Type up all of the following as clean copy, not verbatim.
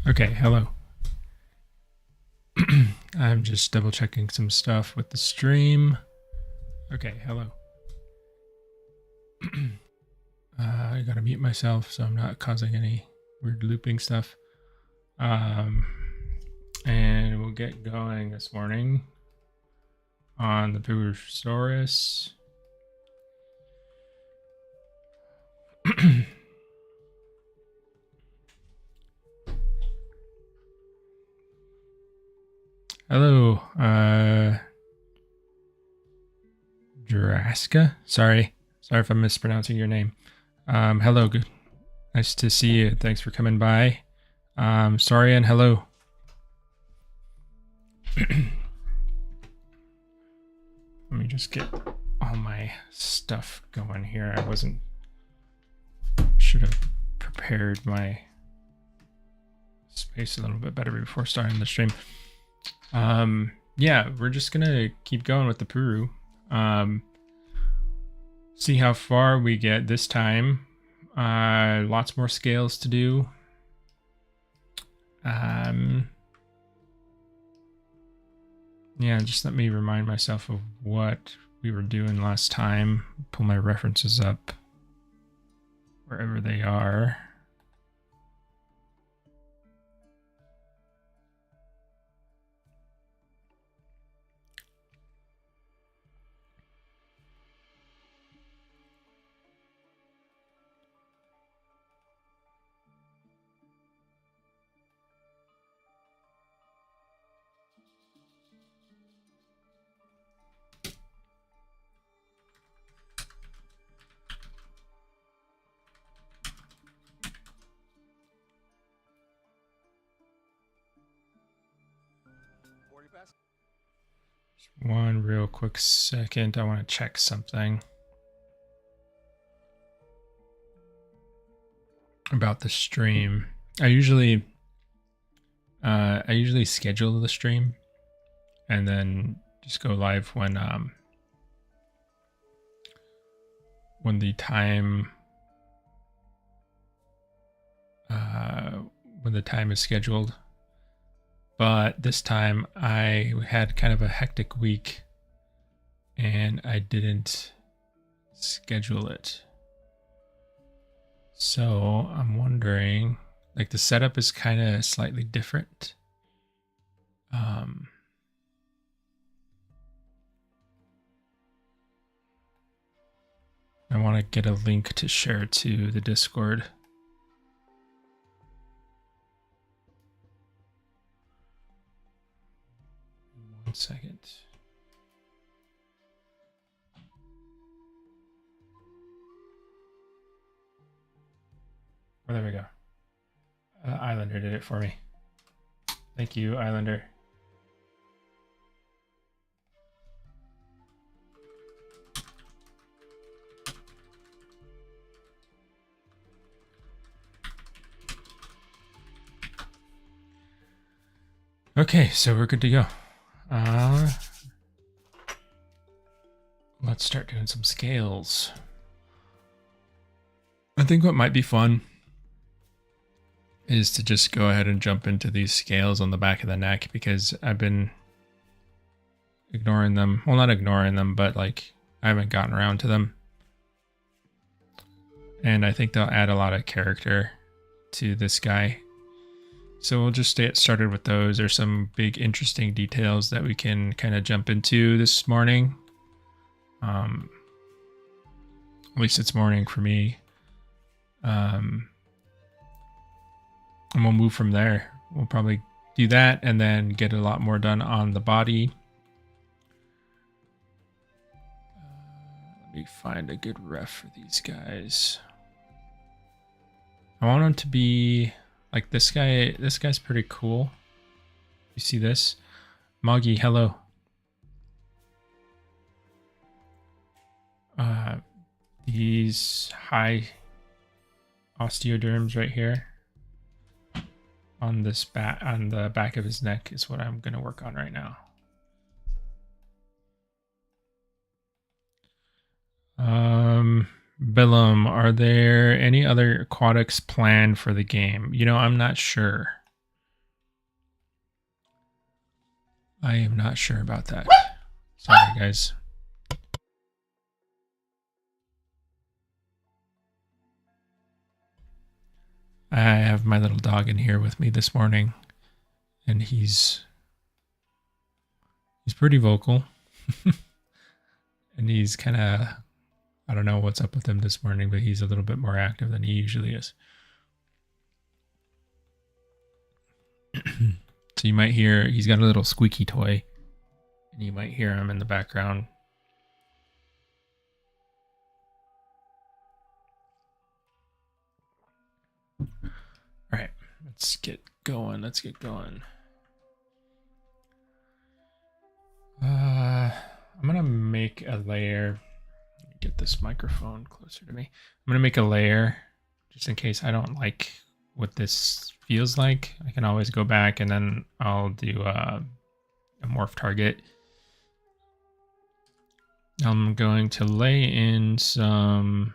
Okay, hello. I'm just double checking some stuff with the stream. Okay, hello. I gotta mute myself so I'm not causing any weird looping stuff. And we'll get going this morning on the Purussaurus. Hello, Juraska. Sorry if I'm mispronouncing your name. Hello, good. Nice to see you. Thanks for coming by. Sorry and hello. Let me just get all my stuff going here. Should have prepared my space a little bit better before starting the stream. Yeah, we're just gonna keep going with the Puru. See how far we get this time. Lots more scales to do. Yeah, just let me remind myself of what we were doing last time. Pull my references up wherever they are. One real quick second. I want to check something about the stream. I usually schedule the stream and then just go live when the time is scheduled. But this time I had kind of a hectic week and I didn't schedule it. So I'm wondering, like, the setup is kind of slightly different. I want to get a link to share to the Discord. Second. Well, there we go. Islander did it for me. Thank you, Islander. Okay, so we're good to go. Let's start doing some scales. I think what might be fun is to just go ahead and jump into these scales on the back of the neck, because I've been ignoring them. Well, not ignoring them, but like I haven't gotten around to them. And I think they'll add a lot of character to this guy. So we'll just get started with those. There's some big interesting details that we can kind of jump into this morning. At least it's morning for me. And we'll move from there. We'll probably do that and then get a lot more done on the body. Let me find a good ref for these guys. I want them to be like this guy. This guy's pretty cool. You see this? Moggy, hello. These high osteoderms right here on this on the back of his neck is what I'm gonna work on right now. Billum, are there any other aquatics planned for the game? You know, I'm not sure. I am not sure about that. Sorry, guys. I have my little dog in here with me this morning, and he's pretty vocal. And he's kind of, I don't know what's up with him this morning, but he's a little bit more active than he usually is. So you might hear, he's got a little squeaky toy, and you might hear him in the background. All right, let's get going. I'm gonna make a layer. Let me get this microphone closer to me. I'm gonna make a layer just in case I don't like what this feels like. I can always go back and then I'll do a morph target. I'm going to lay in some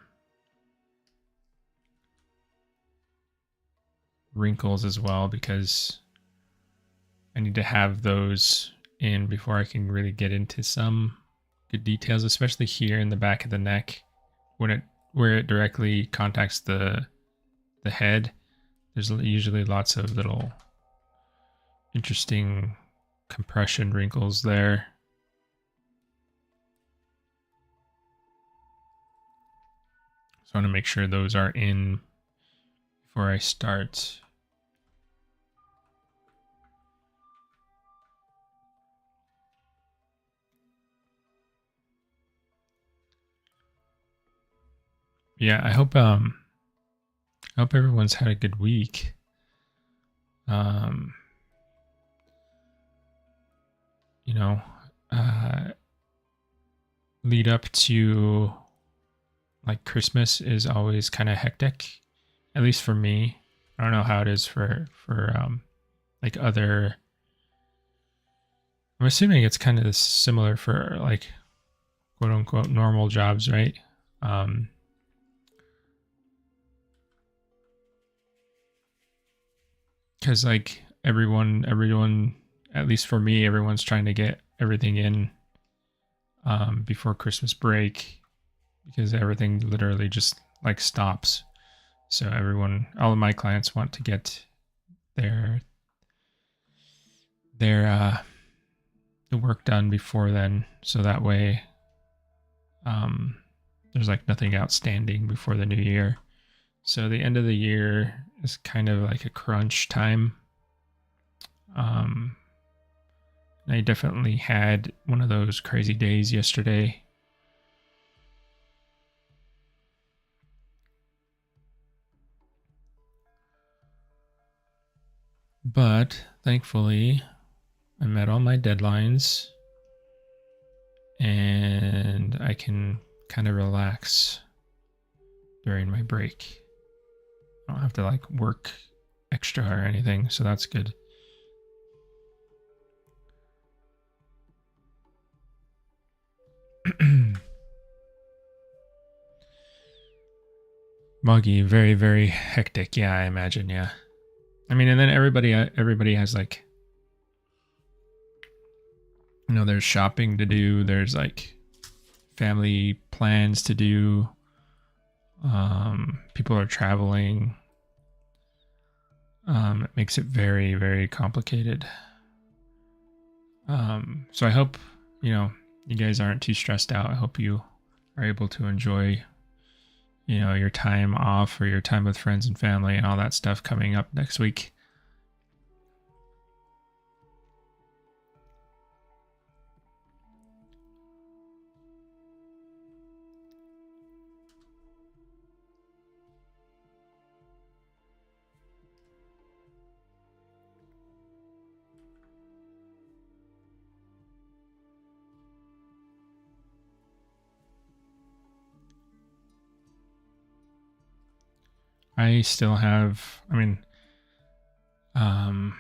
wrinkles as well because I need to have those in before I can really get into some good details, especially here in the back of the neck where it directly contacts the head. There's usually lots of little interesting compression wrinkles there. So I want to make sure those are in before I start. Yeah, I hope everyone's had a good week. You know, lead up to like Christmas is always kind of hectic, at least for me. I don't know how it is for like other. I'm assuming it's kind of similar for like quote unquote normal jobs, right? Because like everyone, at least for me, everyone's trying to get everything in before Christmas break because everything literally just like stops. So all of my clients want to get their the work done before then, so that way there's like nothing outstanding before the new year. So the end of the year is kind of like a crunch time. I definitely had one of those crazy days yesterday. But thankfully, I met all my deadlines and I can kind of relax during my break. I don't have to like work extra or anything, so that's good. Muggy, very, very hectic. Yeah, I imagine. Yeah. I mean, and then everybody has like, you know, there's shopping to do. There's like family plans to do. People are traveling. It makes it very, very complicated. So I hope, you know, you guys aren't too stressed out. I hope you are able to enjoy, you know, your time off or your time with friends and family and all that stuff coming up next week. I still have, I mean, I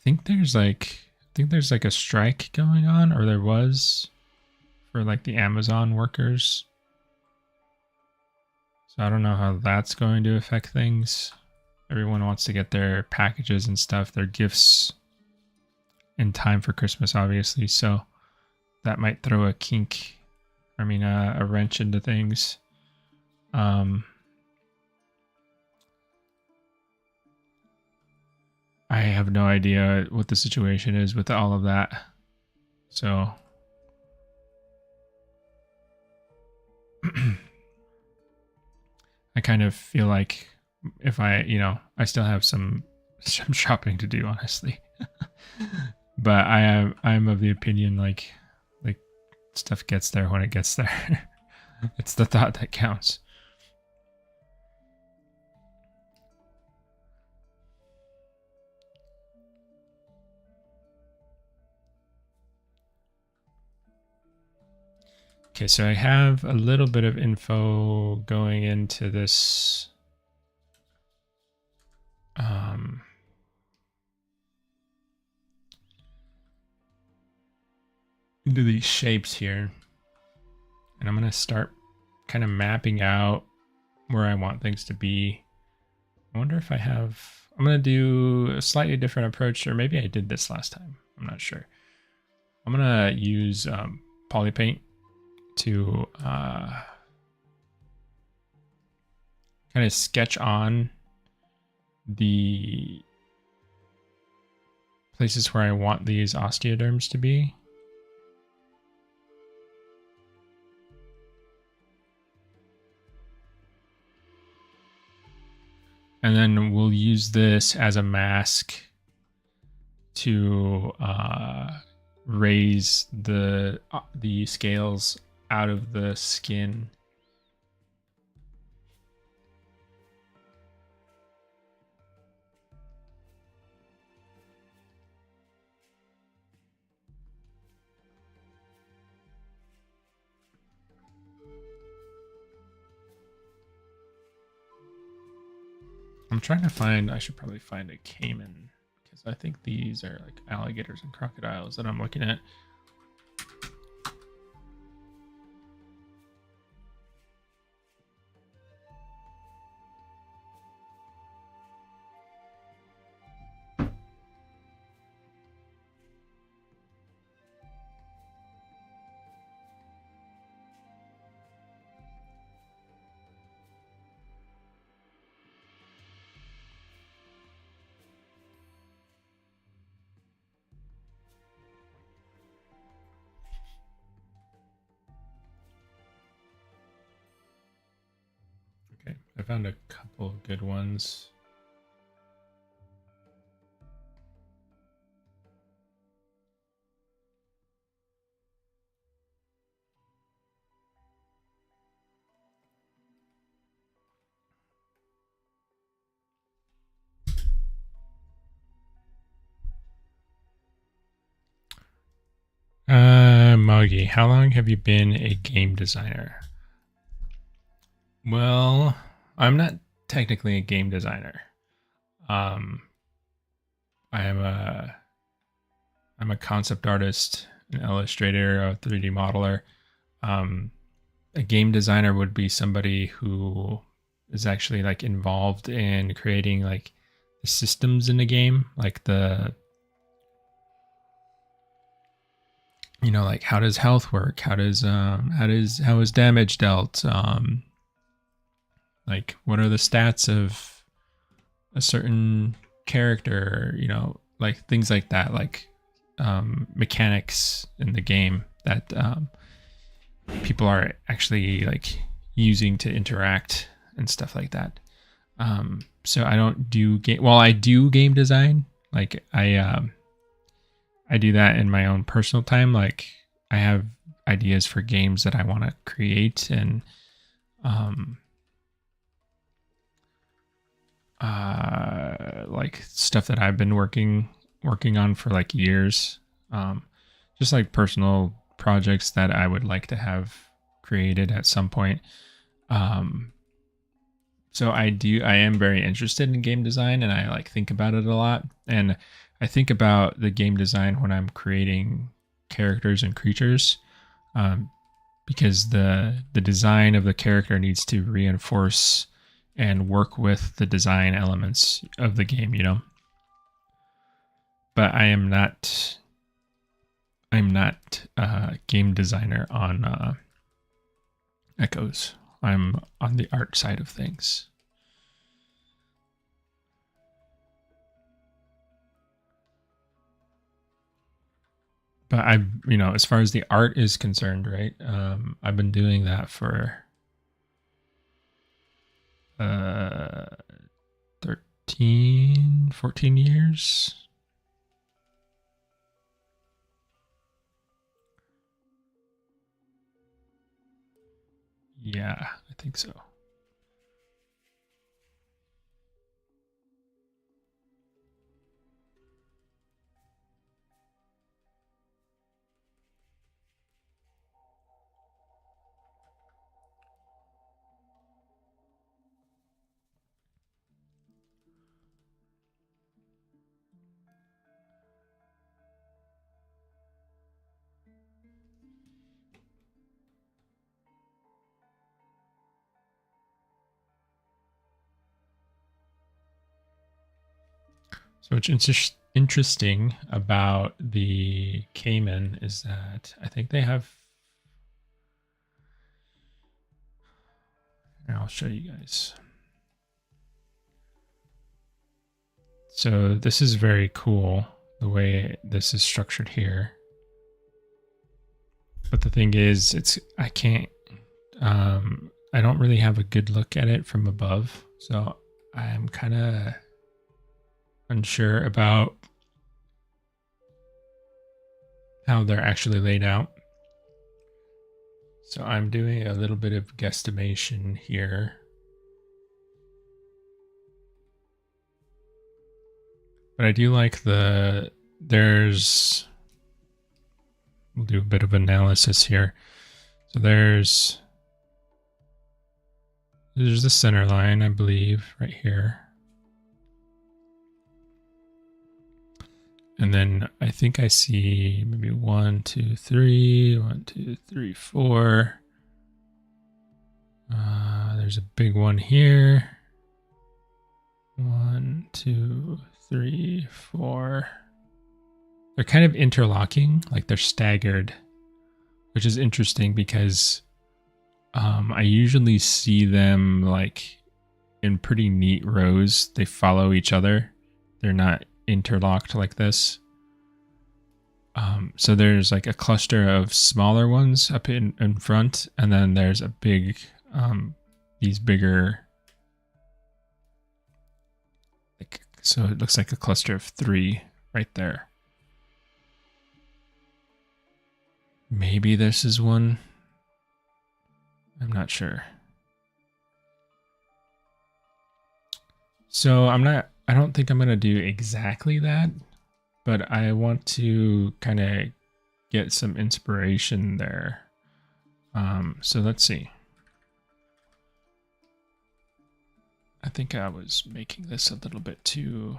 think there's like a strike going on, or there was, for like the Amazon workers. So I don't know how that's going to affect things. Everyone wants to get their packages and stuff, their gifts in time for Christmas, obviously. So that might throw a wrench into things. I have no idea what the situation is with all of that. So I kind of feel like if I still have some shopping to do, honestly. But I'm of the opinion like stuff gets there when it gets there. It's the thought that counts. Okay, so I have a little bit of info going into this. Into these shapes here. And I'm going to start kind of mapping out where I want things to be. I wonder if I'm going to do a slightly different approach, or maybe I did this last time. I'm not sure. I'm going to use polypaint to kind of sketch on the places where I want these osteoderms to be. And then we'll use this as a mask to raise the scales out of the skin. I'm trying to find, I should probably find a caiman, because I think these are like alligators and crocodiles that I'm looking at. Okay, I found a couple of good ones. Moggy, how long have you been a game designer? Well, I'm not technically a game designer. I'm a concept artist, an illustrator, a 3D modeler. A game designer would be somebody who is actually like involved in creating like the systems in the game, like like how does health work? How is damage dealt? Like what are the stats of a certain character? Like things like that, like mechanics in the game that people are actually like using to interact and stuff like that. So I don't do I do game design. Like I do that in my own personal time. Like I have ideas for games that I want to create, and like stuff that I've been working on for like years. Just like personal projects that I would like to have created at some point. So I am very interested in game design, and I like think about it a lot. And I think about the game design when I'm creating characters and creatures, because the design of the character needs to reinforce and work with the design elements of the game, But I am not I'm not a game designer on Echoes. I'm on the art side of things. But as far as the art is concerned, right? I've been doing that for 13, 14 years. Yeah, I think so. So what's interesting about the Cayman is that I think they have. Here, I'll show you guys. So this is very cool, the way this is structured here. But the thing is, I don't really have a good look at it from above. So I'm kind of unsure about how they're actually laid out. So I'm doing a little bit of guesstimation here. But I do like we'll do a bit of analysis here. So there's the center line, I believe, right here. And then I think I see maybe 1, 2, 3, 1, 2, 3, 4. There's a big one here. 1, 2, 3, 4. They're kind of interlocking, like they're staggered, which is interesting because I usually see them like in pretty neat rows. They follow each other. They're not interlocked like this. So there's like a cluster of smaller ones up in front, and then there's a big, these bigger, so it looks like a cluster of 3 right there. Maybe this is one. I'm not sure. So I don't think I'm going to do exactly that, but I want to kind of get some inspiration there. So let's see. I think I was making this a little bit too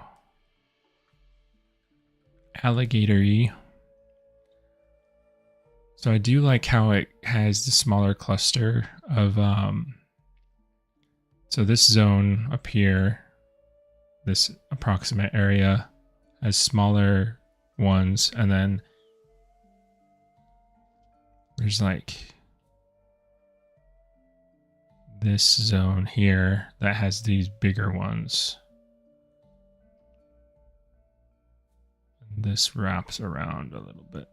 alligator-y. So I do like how it has the smaller cluster of, so this zone up here, this approximate area has smaller ones, and then there's like this zone here that has these bigger ones. And this wraps around a little bit.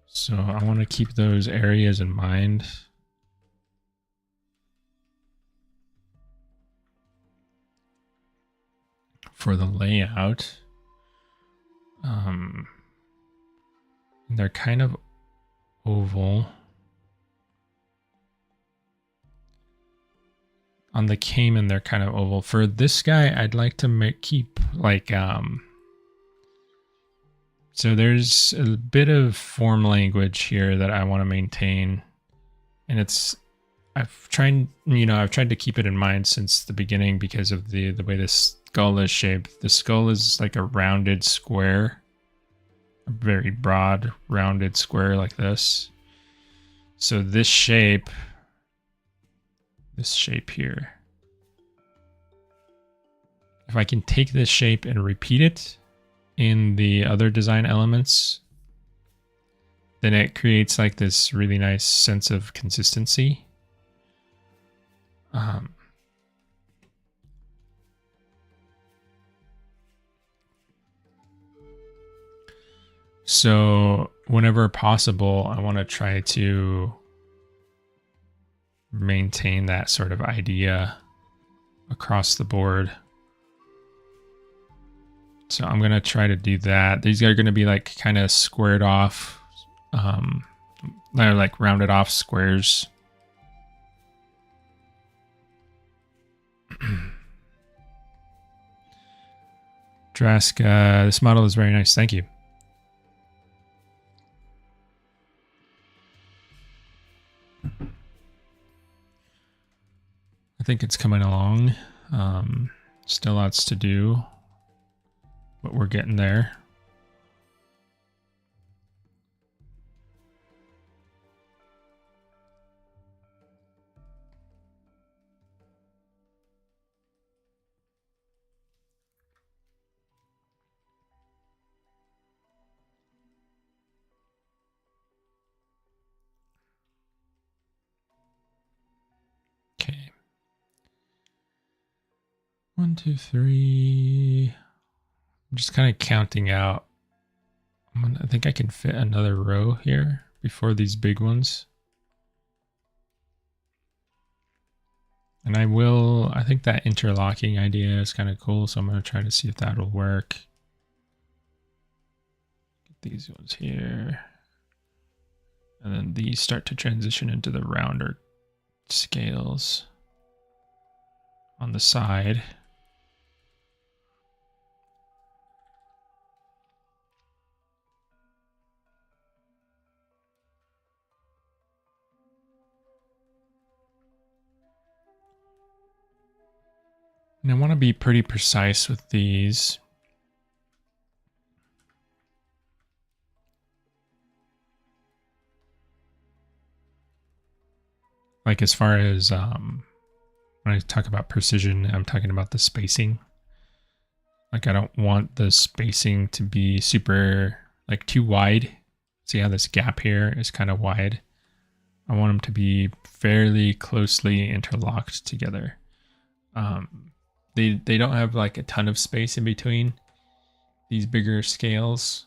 So I want to keep those areas in mind. For the layout. They're kind of oval. On the Cayman, they're kind of oval. For this guy, I'd like to keep like so there's a bit of form language here that I want to maintain, and I've tried to keep it in mind since the beginning because of the way this skull is shaped. The skull is like a rounded square, a very broad rounded square like this. So this shape here, if I can take this shape and repeat it in the other design elements, then it creates like this really nice sense of consistency. So whenever possible, I want to try to maintain that sort of idea across the board. So I'm going to try to do that. These are going to be like kind of squared off, they're like rounded off squares. Draska, this model is very nice. Thank you. I think it's coming along. Still lots to do, but we're getting there. Okay. 1, 2, 3. I'm just kind of counting out. I think I can fit another row here before these big ones. And I think that interlocking idea is kind of cool, so I'm going to try to see if that'll work. Get these ones here. And then these start to transition into the rounder scales on the side. And I want to be pretty precise with these. Like as far as when I talk about precision, I'm talking about the spacing. Like I don't want the spacing to be super, like too wide. See how this gap here is kind of wide? I want them to be fairly closely interlocked together. They don't have like a ton of space in between these bigger scales.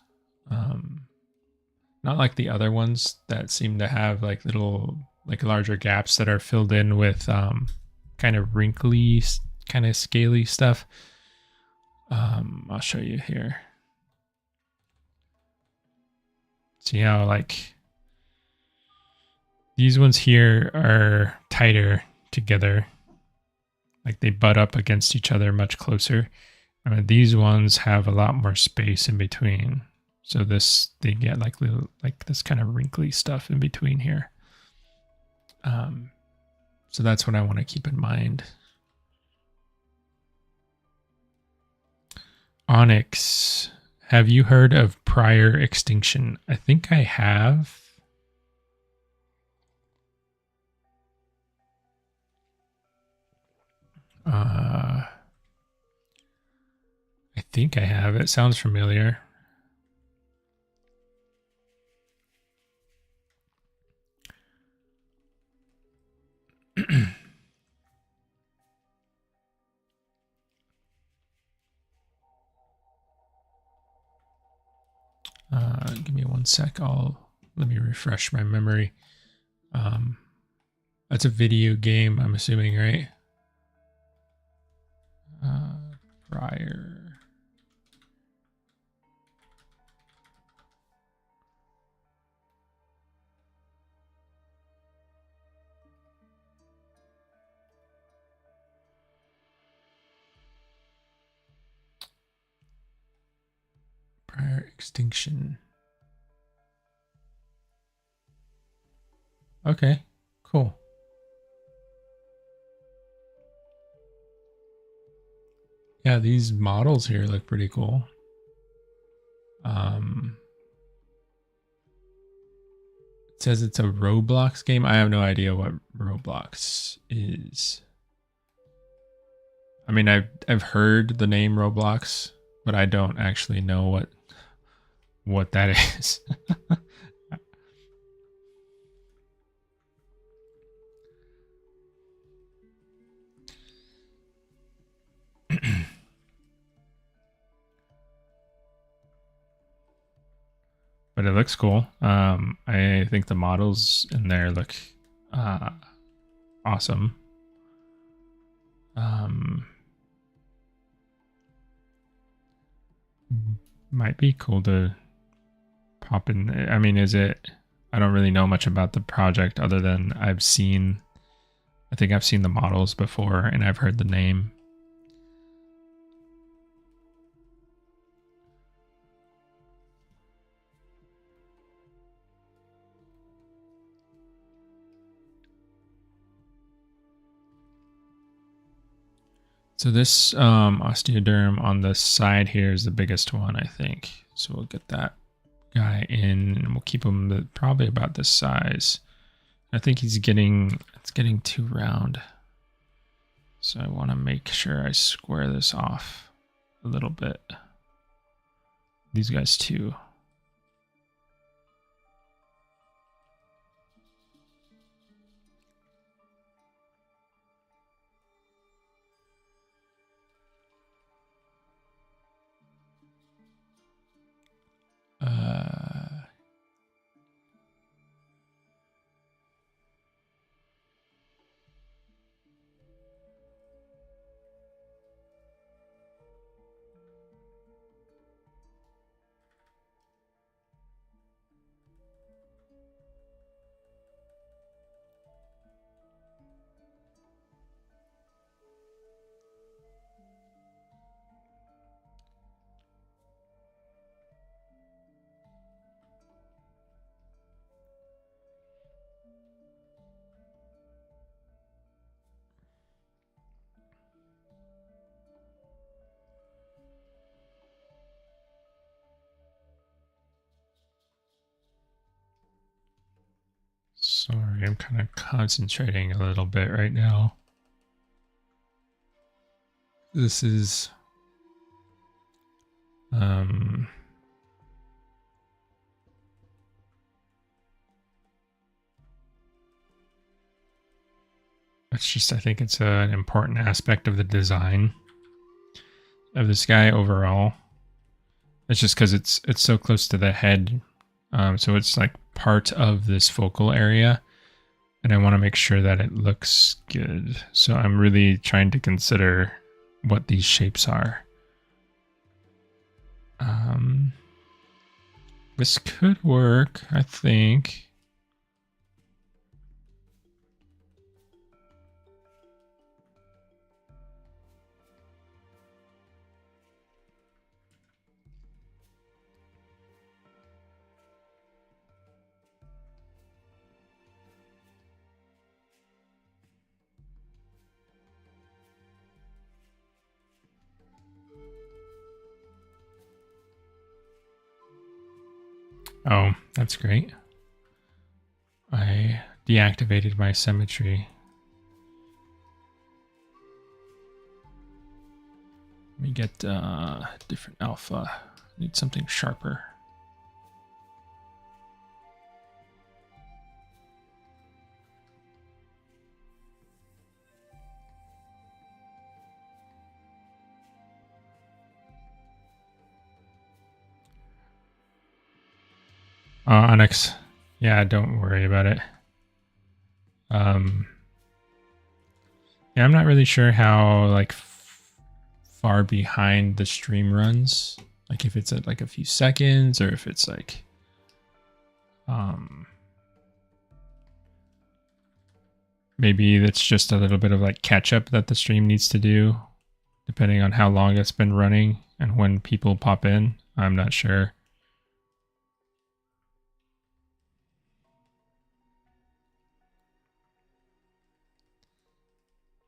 Not like the other ones that seem to have like little, like larger gaps that are filled in with kind of wrinkly, kind of scaly stuff. I'll show you here. See how like these ones here are tighter together. Like they butt up against each other much closer. I mean, these ones have a lot more space in between. So they get like little, like this kind of wrinkly stuff in between here. So that's what I want to keep in mind. Onyx, have you heard of prior extinction? I think I have. I think I have. It sounds familiar. Give me 1 sec. Let me refresh my memory. That's a video game, I'm assuming, right? Prior. Prior extinction. Okay, cool. Yeah, these models here look pretty cool. It says it's a Roblox game. I have no idea what Roblox is. I mean, I've heard the name Roblox, but I don't actually know what that is. But it looks cool. I think the models in there look uh, awesome. Might be cool to pop in. I mean, is it? I don't really know much about the project other than I think I've seen the models before and I've heard the name. So this osteoderm on the side here is the biggest one, I think. So we'll get that guy in and we'll keep him probably about this size. I think it's getting too round. So I want to make sure I square this off a little bit. These guys too. Sorry, I'm kind of concentrating a little bit right now. This is it's just, I think it's an important aspect of the design of this guy overall. It's just because it's so close to the head. So it's like part of this focal area. And I want to make sure that it looks good. So I'm really trying to consider what these shapes are. This could work, I think. Oh, that's great. I deactivated my symmetry. Let me get different alpha. Need something sharper. Onyx. Yeah, don't worry about it. Yeah, I'm not really sure how like far behind the stream runs. Like if it's at like a few seconds or if it's like maybe that's just a little bit of like catch up that the stream needs to do depending on how long it's been running and when people pop in. I'm not sure.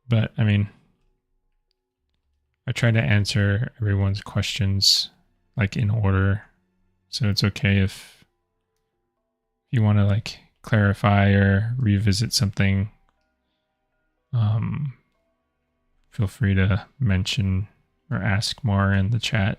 But I mean, I try to answer everyone's questions like in order. So it's okay if you want to like clarify or revisit something. feel free to mention or ask more in the chat.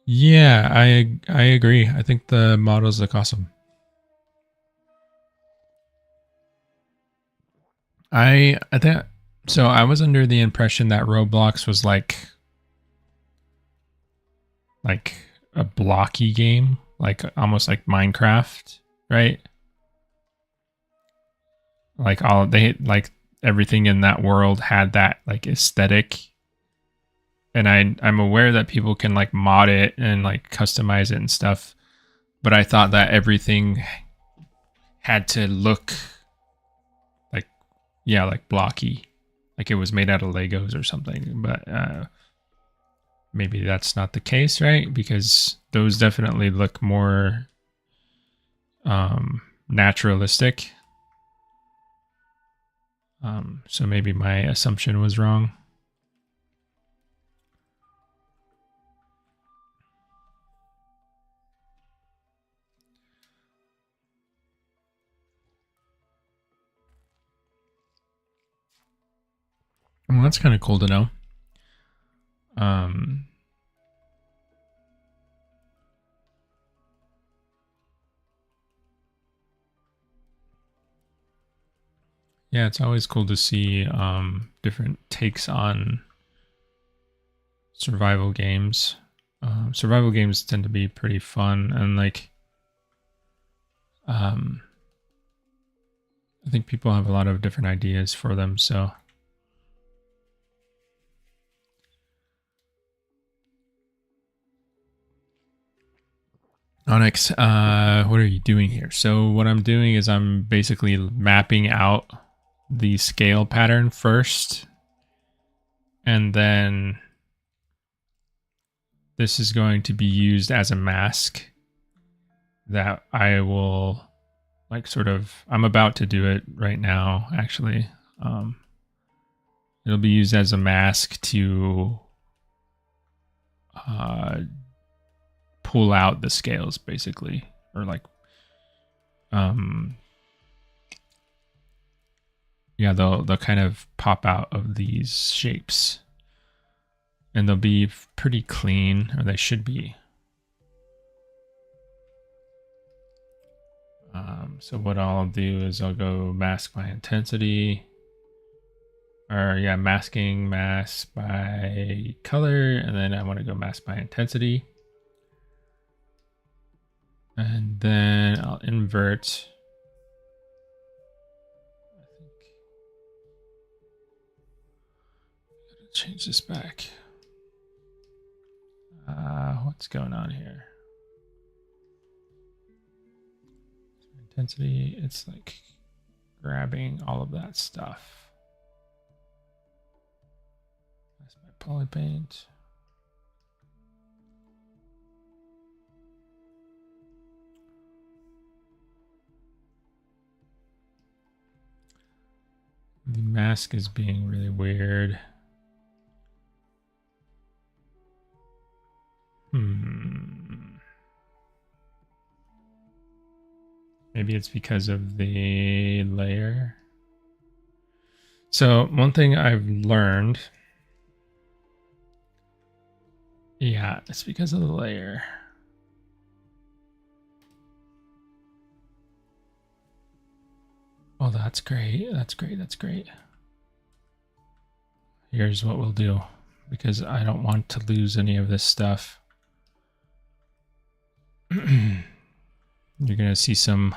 Yeah, I agree. I think the models look awesome. I think so. I was under the impression that Roblox was like a blocky game, like almost like Minecraft, right? Like everything in that world had that like aesthetic. And I'm aware that people can like mod it and like customize it and stuff, but I thought that everything had to look like, yeah, like blocky, like it was made out of Legos or something. But maybe that's not the case, right? Because those definitely look more naturalistic. So maybe my assumption was wrong. Well, that's kind of cool to know. Yeah, it's always cool to see different takes on survival games. Survival games tend to be pretty fun, and like I think people have a lot of different ideas for them. So Onyx, what are you doing here? So what I'm doing is I'm basically mapping out the scale pattern first, and then this is going to be used as a mask that I will like sort of, I'm about to do it right now, actually. It'll be used as a mask to pull out the scales, basically, or like, yeah, they'll kind of pop out of these shapes, and they'll be pretty clean, or they should be. So what I'll do is I'll go mask by intensity, or yeah, masking mask by color, and then I want to go mask by intensity. And then I'll invert. I think change this back. What's going on here? Intensity, it's like grabbing all of that stuff. That's my polypaint. The mask is being really weird. Maybe it's because of the layer. So one thing I've learned, yeah, it's because of the layer. Oh, that's great. That's great. That's great. Here's what we'll do, because I don't want to lose any of this stuff. You're going to see some,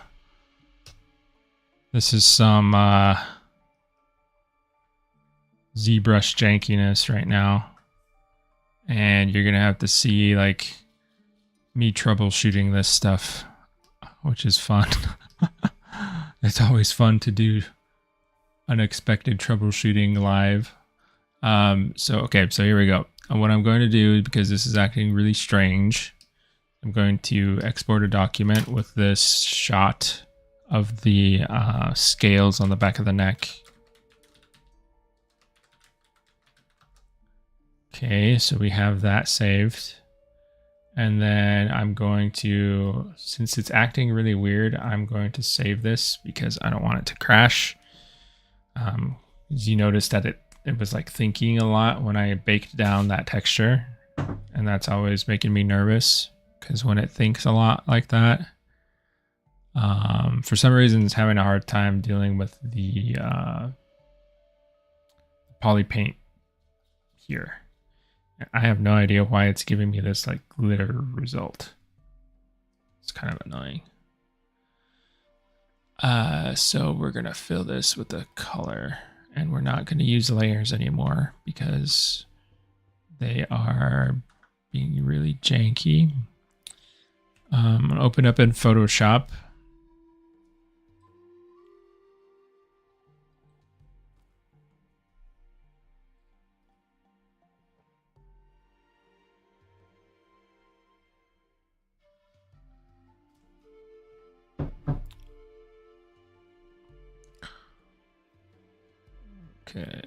this is some ZBrush jankiness right now. And you're going to have to see like me troubleshooting this stuff, which is fun. It's always fun to do unexpected troubleshooting live. So here we go. And what I'm going to do, because this is acting really strange, I'm going to export a document with this shot of the scales on the back of the neck. Okay, so we have that saved. And then I'm going to, since it's acting really weird, I'm going to save this because I don't want it to crash. You notice that it was like thinking a lot when I baked down that texture. And that's always making me nervous because when it thinks a lot like that, for some reason it's having a hard time dealing with the poly paint here. I have no idea why it's giving me this like glitter result. It's kind of annoying. So we're gonna fill this with a color, and we're not gonna use layers anymore because they are being really janky. I'm gonna open up in Photoshop. Okay.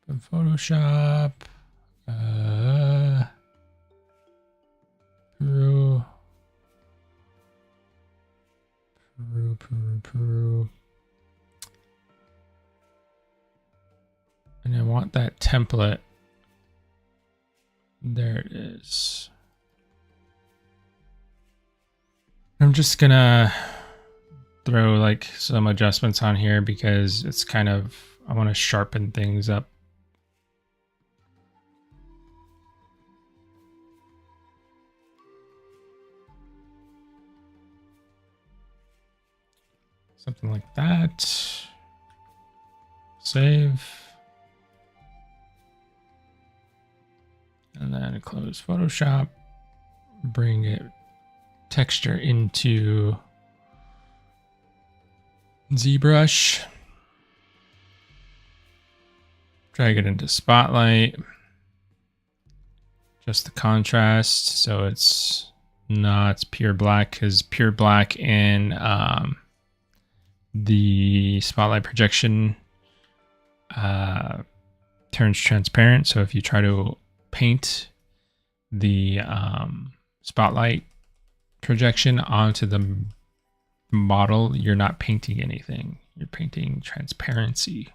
In Photoshop. Peru. And I want that template. There it is. I'm just gonna throw like some adjustments on here because it's kind of, I want to sharpen things up. Something like that. Save. And then close Photoshop. Bring it texture into ZBrush. Drag it into Spotlight. Just the contrast so it's not pure black, because pure black in the Spotlight projection turns transparent. So if you try to paint the Spotlight projection onto the model, you're not painting anything. You're painting transparency.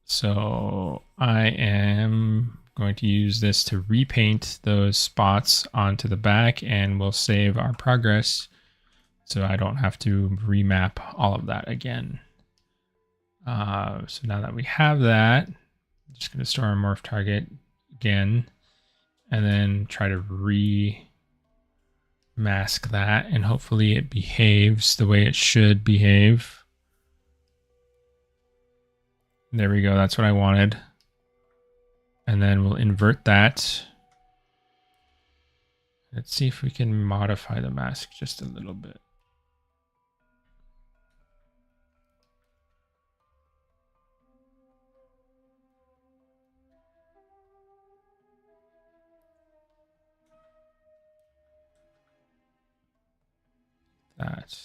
So I am going to use this to repaint those spots onto the back, and we'll save our progress so I don't have to remap all of that again. So now that we have that, I'm just going to store our morph target again and then try to mask that, and hopefully it behaves the way it should behave. There we go. That's what I wanted. And then we'll invert that. Let's see if we can modify the mask just a little bit. That.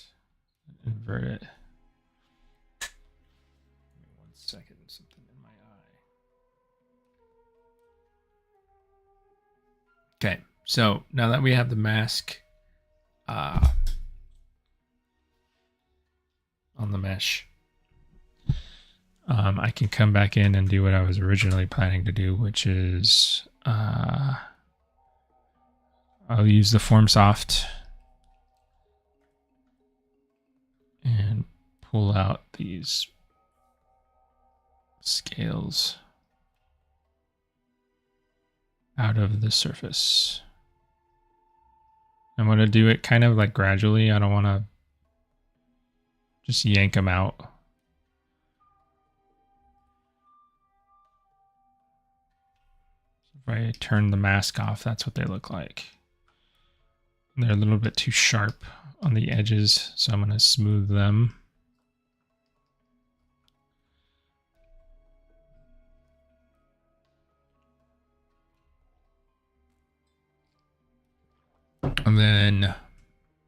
Invert it. Give me 1 second. Something in my eye. Okay. So now that we have the mask on the mesh, I can come back in and do what I was originally planning to do, which is I'll use the form soft and pull out these scales out of the surface. I'm going to do it kind of like gradually. I don't want to just yank them out. If I turn the mask off, that's what they look like. They're a little bit too sharp on the edges, so I'm going to smooth them. And then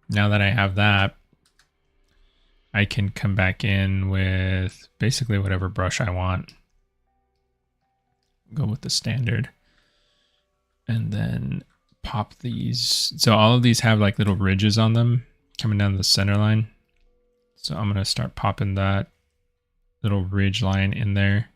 now that I have that, I can come back in with basically whatever brush I want. Go with the standard. And then pop these. So all of these have like little ridges on them coming down the center line. So I'm going to start popping that little ridge line in there.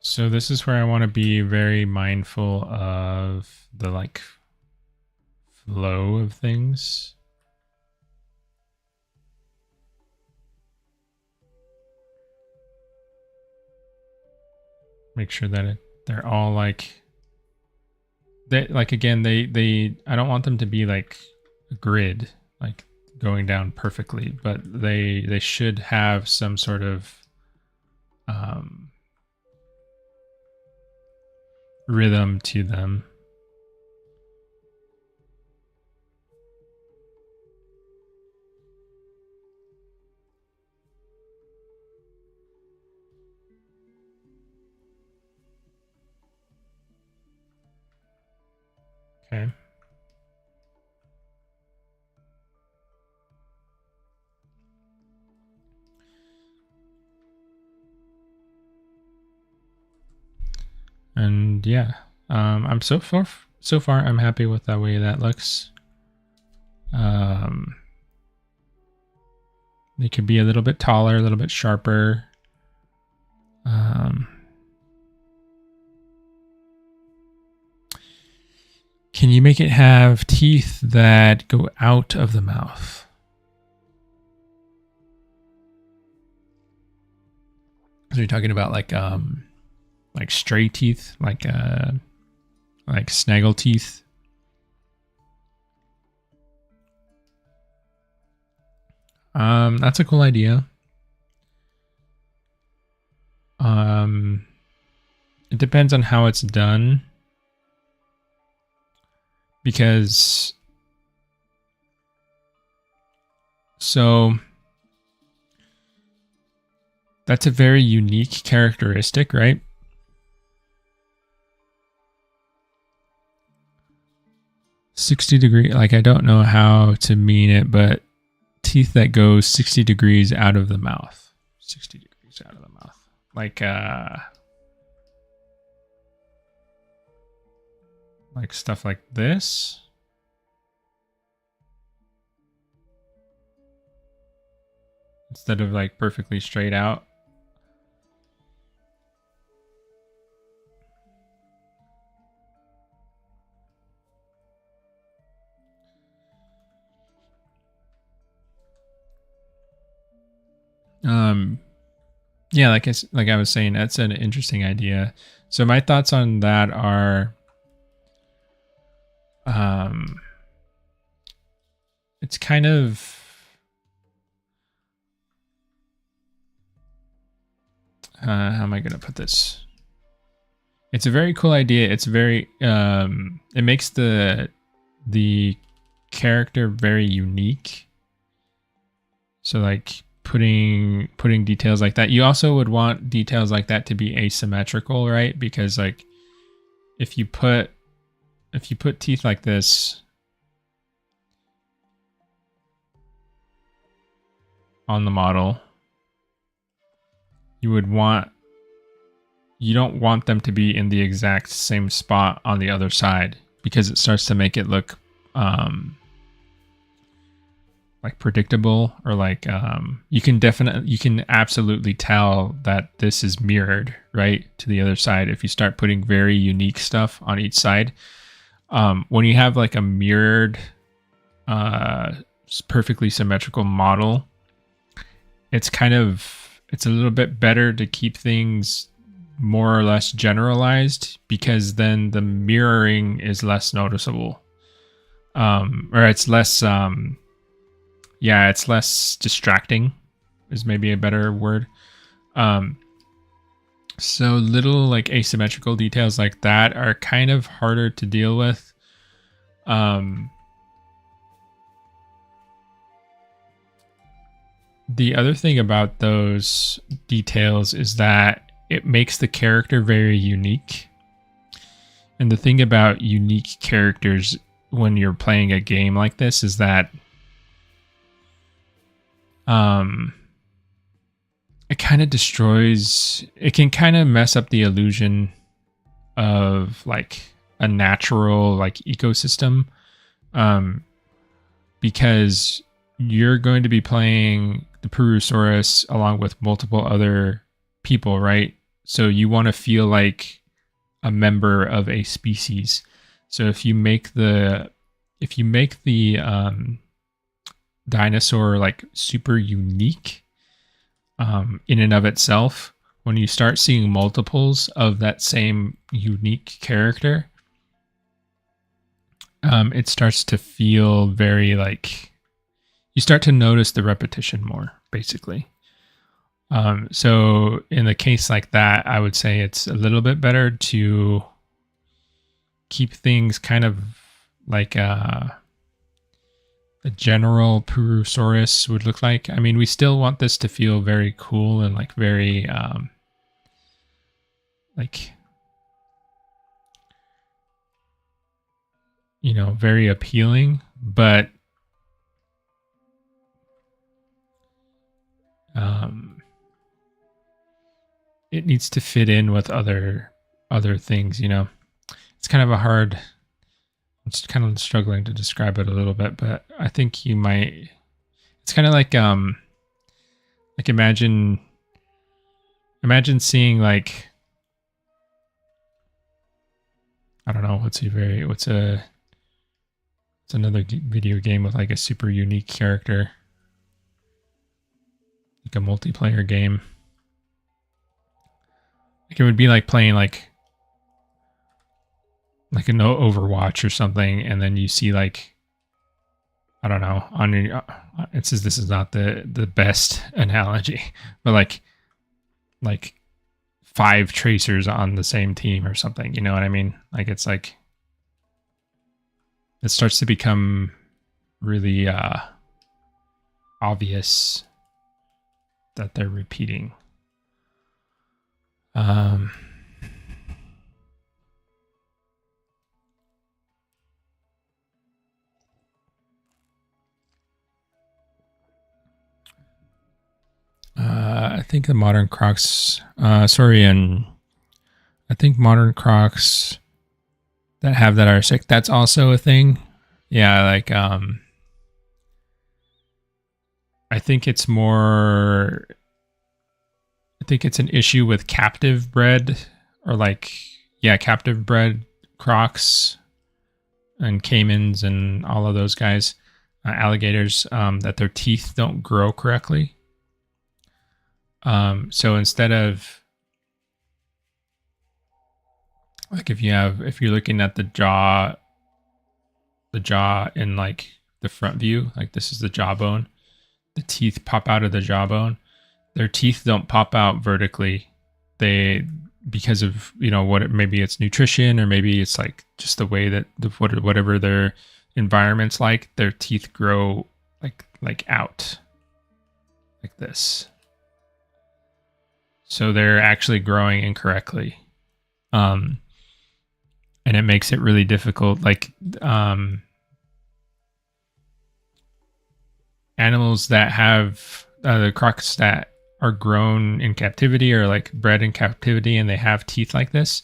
So this is where I want to be very mindful of the like flow of things. Make sure that they're all like again, they I don't want them to be like a grid, like going down perfectly, but they should have some sort of rhythm to them. Okay. And yeah, I'm so far I'm happy with the way that looks. They could be a little bit taller, a little bit sharper. Can you make it have teeth that go out of the mouth? So you're talking about like stray teeth, like snaggle teeth. That's a cool idea. It depends on how it's done, because so that's a very unique characteristic, right? "60 degree," like I don't know how to mean it, but teeth that go 60 degrees out of the mouth. 60 degrees out of the mouth. Like stuff like this. Instead of like perfectly straight out. Yeah, like I was saying, that's an interesting idea. So my thoughts on that are, it's kind of, how am I going to put this? It's a very cool idea. It's very, it makes the character very unique. So like putting details like that. You also would want details like that to be asymmetrical, right? Because like if you put teeth like this on the model, you don't want them to be in the exact same spot on the other side, because it starts to make it look like predictable, or like you can absolutely tell that this is mirrored right to the other side if you start putting very unique stuff on each side. When you have like a mirrored perfectly symmetrical model, it's a little bit better to keep things more or less generalized, because then the mirroring is less noticeable. Or it's less it's less distracting is maybe a better word. So little like asymmetrical details like that are kind of harder to deal with. The other thing about those details is that it makes the character very unique. And the thing about unique characters when you're playing a game like this is that it kind of destroys, it can kind of mess up the illusion of like a natural like ecosystem, because you're going to be playing the Purussaurus along with multiple other people, right? So you want to feel like a member of a species. So if you make the dinosaur like super unique in and of itself, when you start seeing multiples of that same unique character, it starts to feel very like, you start to notice the repetition more, basically. So in a case like that, I would say it's a little bit better to keep things kind of like a general Purussaurus would look like. I mean, we still want this to feel very cool and like very like, you know, very appealing, but it needs to fit in with other things, you know. It's kind of a hard, I'm just kind of struggling to describe it a little bit, but I think you might, it's kind of like imagine seeing like, I don't know, it's another video game with like a super unique character, like a multiplayer game. Like it would be like playing like an Overwatch or something, and then you see like, I don't know, on your, it says this is not the best analogy, but like 5 tracers on the same team or something, you know what I mean? Like it's like, it starts to become really obvious that they're repeating. I think the modern Crocs, and I think modern Crocs that have that are sick, that's also a thing. Yeah, like I think it's more, I think it's an issue with captive bred, or like, yeah, captive bred Crocs and caimans and all of those guys, alligators, that their teeth don't grow correctly. So instead of like, if you're looking at the jaw in like the front view, like this is the jawbone, the teeth pop out of the jawbone. Their teeth don't pop out vertically. Because of, you know, maybe it's nutrition, or maybe it's like just the way that whatever their environment's like, their teeth grow like out like this. So they're actually growing incorrectly. And it makes it really difficult. Like, animals that have the crocs that are grown in captivity, or like bred in captivity, and they have teeth like this,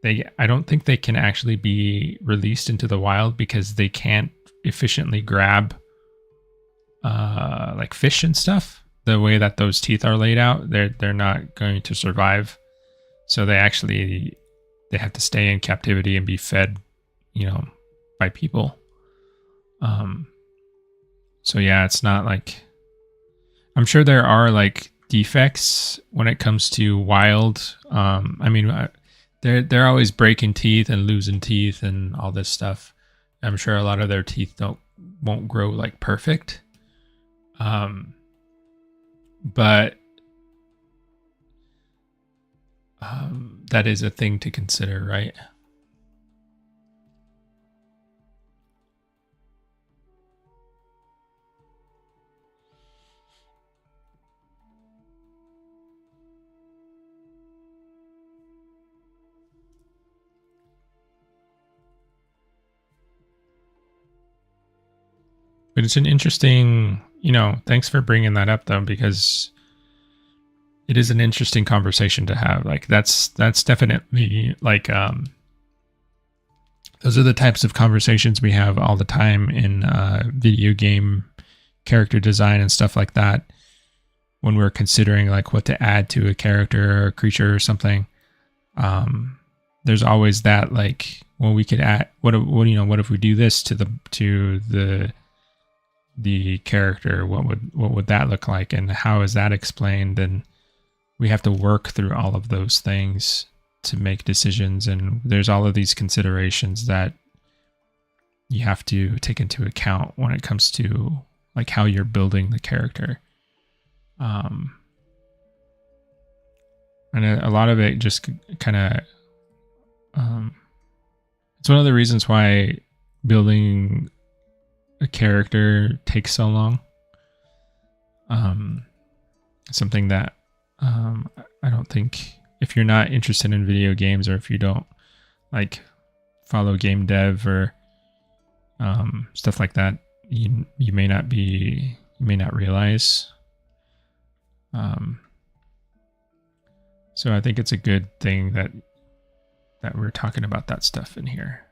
I don't think they can actually be released into the wild, because they can't efficiently grab like fish and stuff. The way that those teeth are laid out, they're not going to survive. So they have to stay in captivity and be fed, you know, by people. So yeah, it's not like, I'm sure there are like defects when it comes to wild. I mean, they're always breaking teeth and losing teeth and all this stuff. I'm sure a lot of their teeth won't grow like perfect. But that is a thing to consider, right? But it's an interesting, thanks for bringing that up though, because it is an interesting conversation to have. Like that's definitely like, those are the types of conversations we have all the time in video game character design and stuff like that. When we're considering like what to add to a character or a creature or something, there's always that like, well, we could add what if we do this to the character? What would that look like, and how is that explained? And we have to work through all of those things to make decisions, and there's all of these considerations that you have to take into account when it comes to like how you're building the character. And a lot of it just kind of it's one of the reasons why building a character takes so long. Something that I don't think, if you're not interested in video games, or if you don't like follow game dev or stuff like that, you may not realize. So I think it's a good thing that we're talking about that stuff in here.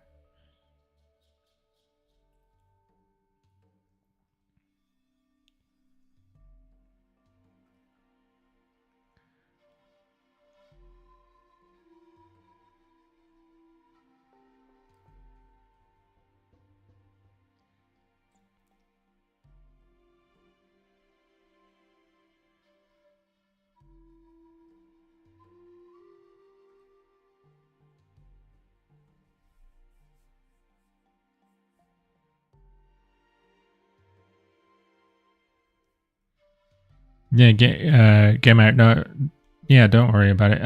Yeah, Game Out. No, yeah, don't worry about it.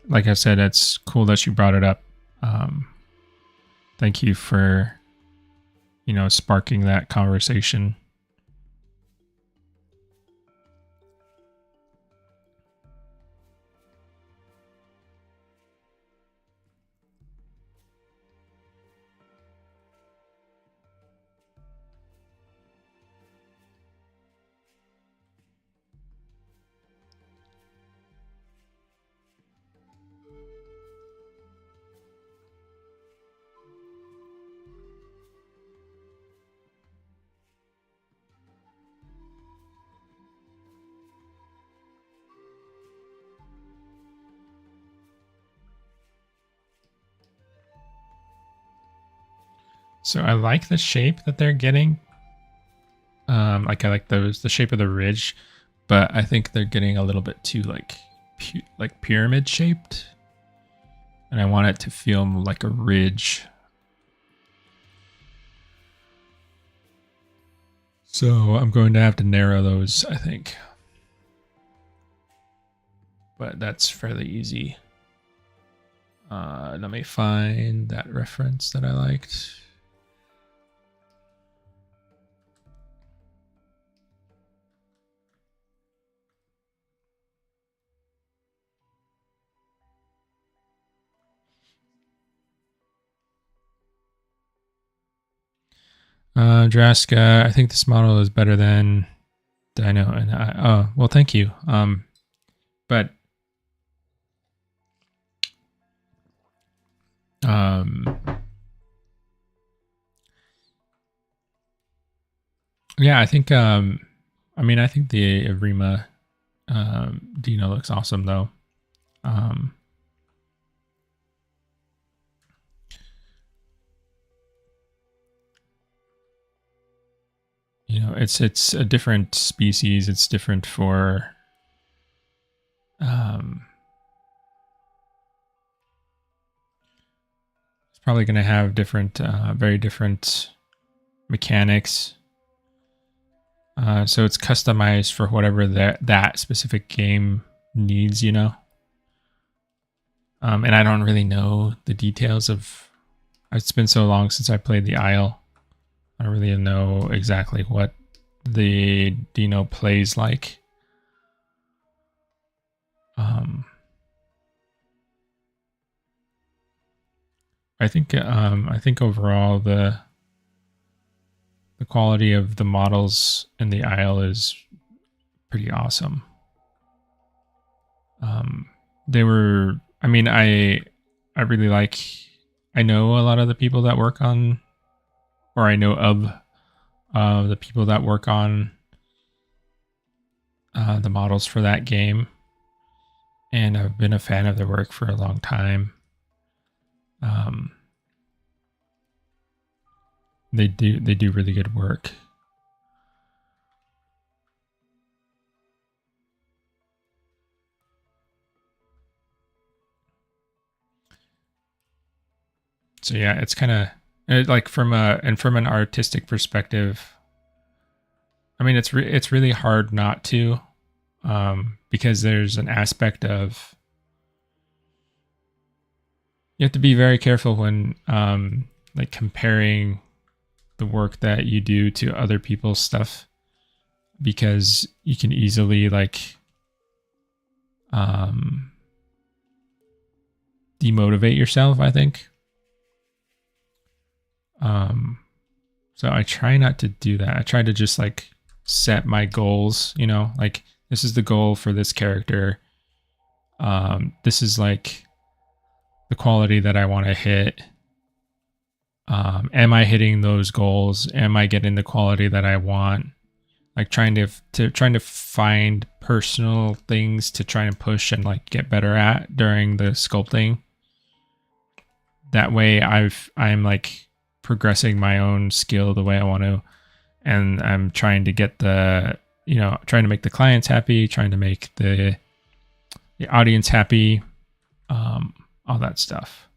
Like I said, it's cool that you brought it up. Thank you for, sparking that conversation. So I like the shape that they're getting. Like I like the shape of the ridge, but I think they're getting a little bit too like pyramid shaped, and I want it to feel like a ridge. So I'm going to have to narrow those, I think. But that's fairly easy. Let me find that reference that I liked. Draska, I think this model is better than Dino, and well, thank you. But yeah, I think I think the Arima Dino looks awesome though. It's a different species. It's different for It's probably going to have different, very different mechanics. So it's customized for whatever that specific game needs, you know. And I don't really know the details of. It's been so long since I played the Isle. I don't really know exactly what the Dino plays like. I think overall the quality of the models in the Isle is pretty awesome. They were. I mean, I really like. I know a lot of the people that work on, or I know of the people that work on the models for that game, and I've been a fan of their work for a long time. They do really good work. So yeah, it's kind of like from an artistic perspective. I mean, it's really hard not to, because there's an aspect of you have to be very careful when like comparing the work that you do to other people's stuff, because you can easily like demotivate yourself, I think. So I try not to do that. I try to just like set my goals, you know, like this is the goal for this character. This is like the quality that I want to hit. Am I hitting those goals? Am I getting the quality that I want? Like trying to find personal things to try and push and like get better at during the sculpting. That way I'm like progressing my own skill the way I want to, and I'm trying to get trying to make the clients happy, trying to make the audience happy, all that stuff.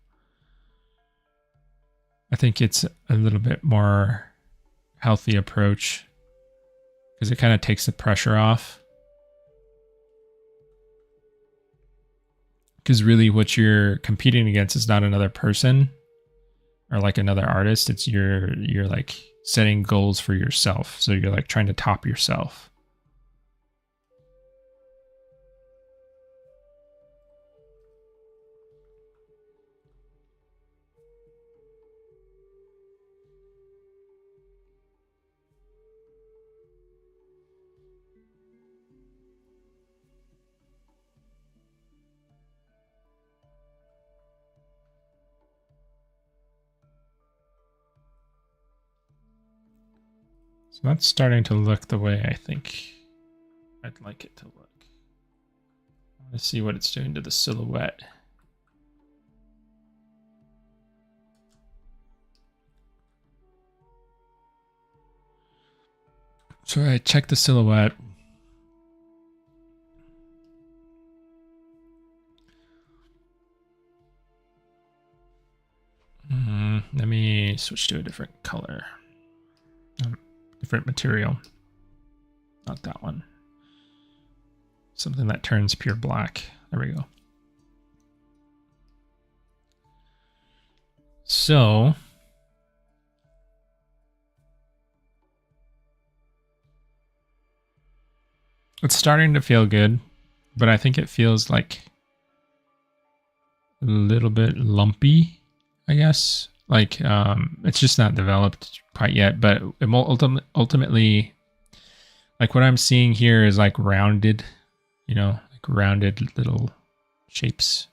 I think it's a little bit more healthy approach because it kind of takes the pressure off. Because really what you're competing against is not another person or like another artist. It's you're like setting goals for yourself. So you're like trying to top yourself. So that's starting to look the way I think I'd like it to look. Let's see what it's doing to the silhouette. So I checked the silhouette. Let me switch to a different color. Different material. Not that one. Something that turns pure black. There we go. So it's starting to feel good, but I think it feels like a little bit lumpy, I guess. Like it's just not developed quite yet, but it ultimately, like what I'm seeing here is like rounded, like rounded little shapes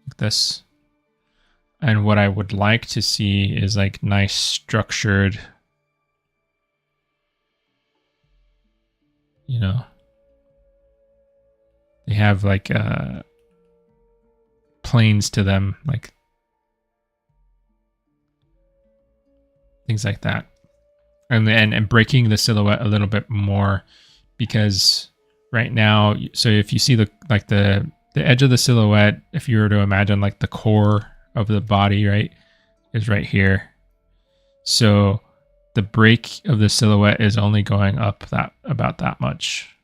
like this. And what I would like to see is like nice structured, they have like planes to them, like things like that. And breaking the silhouette a little bit more, because right now. So if you see the edge of the silhouette, if you were to imagine like the core of the body, right, is right here. So the break of the silhouette is only going up about that much,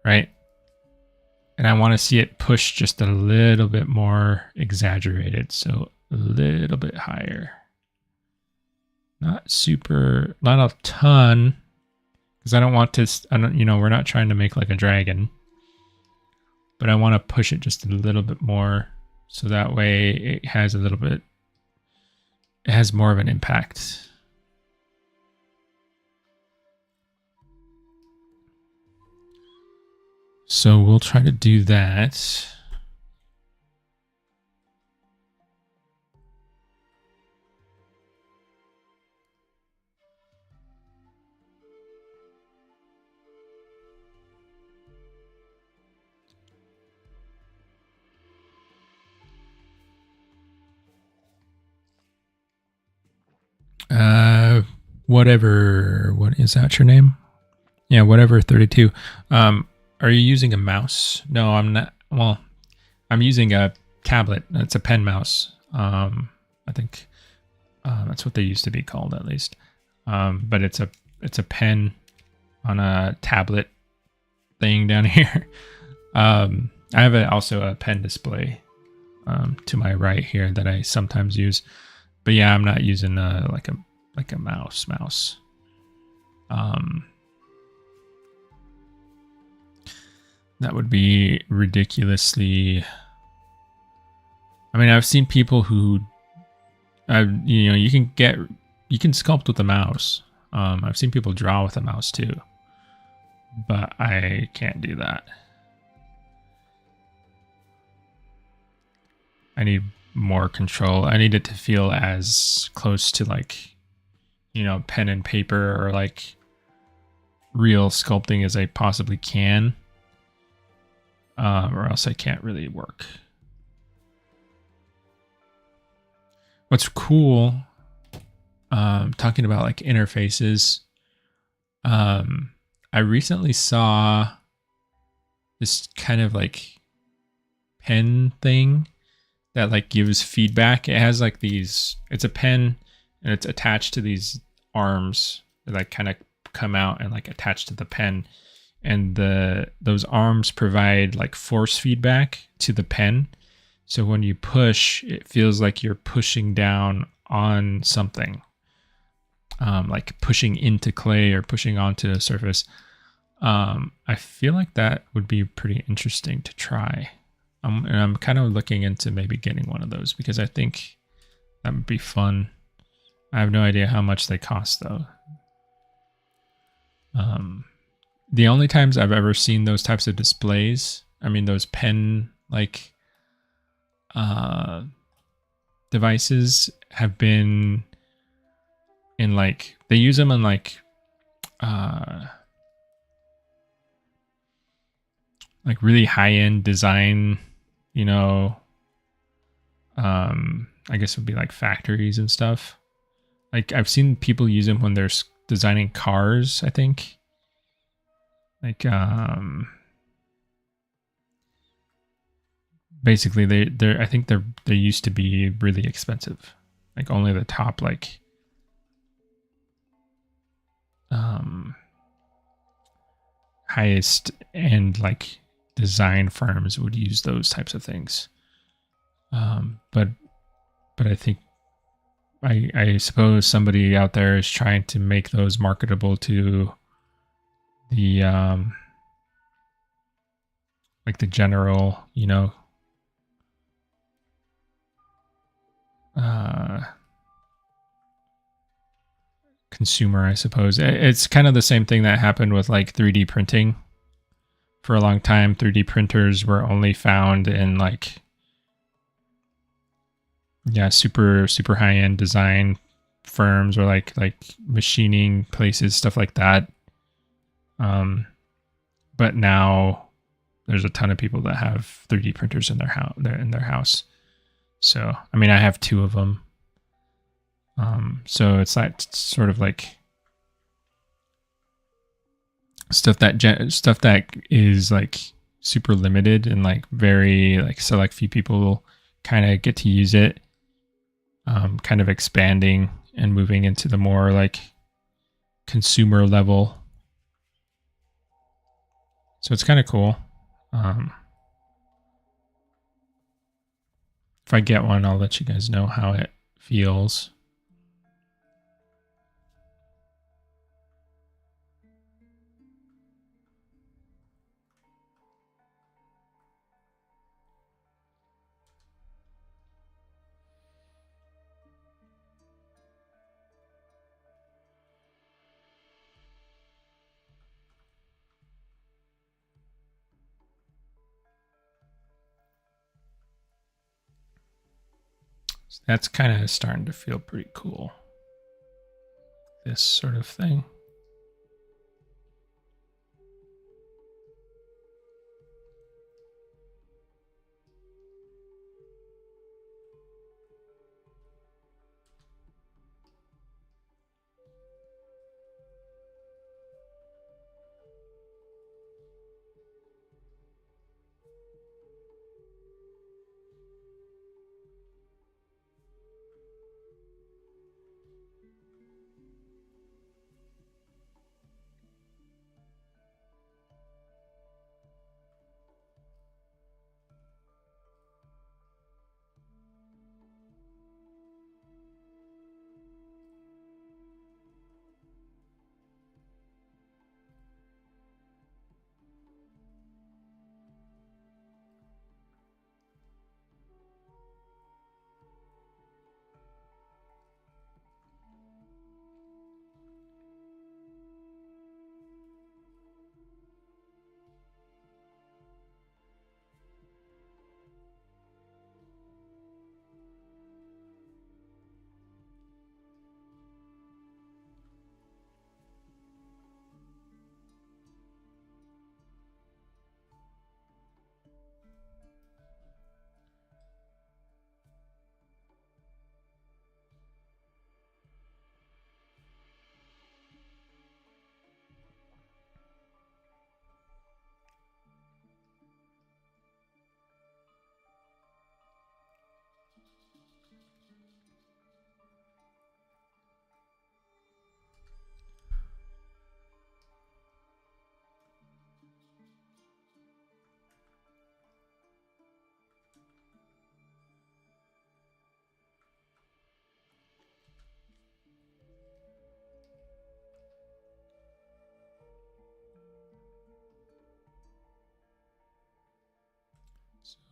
right? And I want to see it push just a little bit more exaggerated, so a little bit higher. Not a ton, because I don't want to, we're not trying to make like a dragon, but I want to push it just a little bit more, so that way it has more of an impact. So we'll try to do that. Whatever. What is that? Your name? Yeah, whatever. 32. Are you using a mouse? No, I'm not. Well, I'm using a tablet. It's a pen mouse. I think that's what they used to be called, at least. But it's a pen on a tablet thing down here. I have also a pen display to my right here that I sometimes use. But yeah, I'm not using like a mouse. That would be ridiculously. I mean, I've seen people who, you can sculpt with a mouse. I've seen people draw with a mouse too, but I can't do that. I need more control. I need it to feel as close to like, pen and paper or like real sculpting as I possibly can. Or else I can't really work. What's cool, talking about like interfaces, I recently saw this kind of like pen thing that like gives feedback. It has like it's a pen and it's attached to these arms that like kind of come out and like attach to the pen. And those arms provide like force feedback to the pen. So when you push, it feels like you're pushing down on something, like pushing into clay or pushing onto a surface. I feel like that would be pretty interesting to try. And I'm kind of looking into maybe getting one of those because I think that would be fun. I have no idea how much they cost though. The only times I've ever seen those types of displays, I mean, those pen like devices have been in like, they use them in like really high-end design, I guess it would be like factories and stuff. Like I've seen people use them when they're designing cars, I think. Like, basically I think they used to be really expensive. Like only the top, like, highest end, like design firms would use those types of things. But I think, I suppose somebody out there is trying to make those marketable to the like the general, consumer, I suppose. It's kind of the same thing that happened with like 3D printing. For a long time, 3D printers were only found in like, super high-end design firms or like machining places, stuff like that. But now there's a ton of people that have 3D printers in their house. So, I mean, I have 2 of them. So it's like sort of like stuff that is like super limited and like very like select few people kind of get to use it. Kind of expanding and moving into the more like consumer level. So it's kind of cool. If I get one, I'll let you guys know how it feels. So that's kind of starting to feel pretty cool. This sort of thing.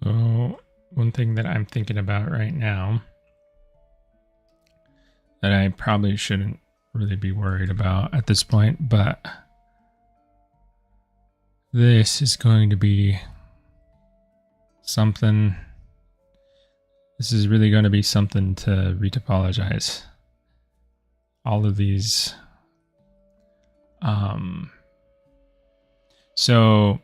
So one thing that I'm thinking about right now that I probably shouldn't really be worried about at this point, but this is going to be something. This is really going to be something to retopologize. All of these. So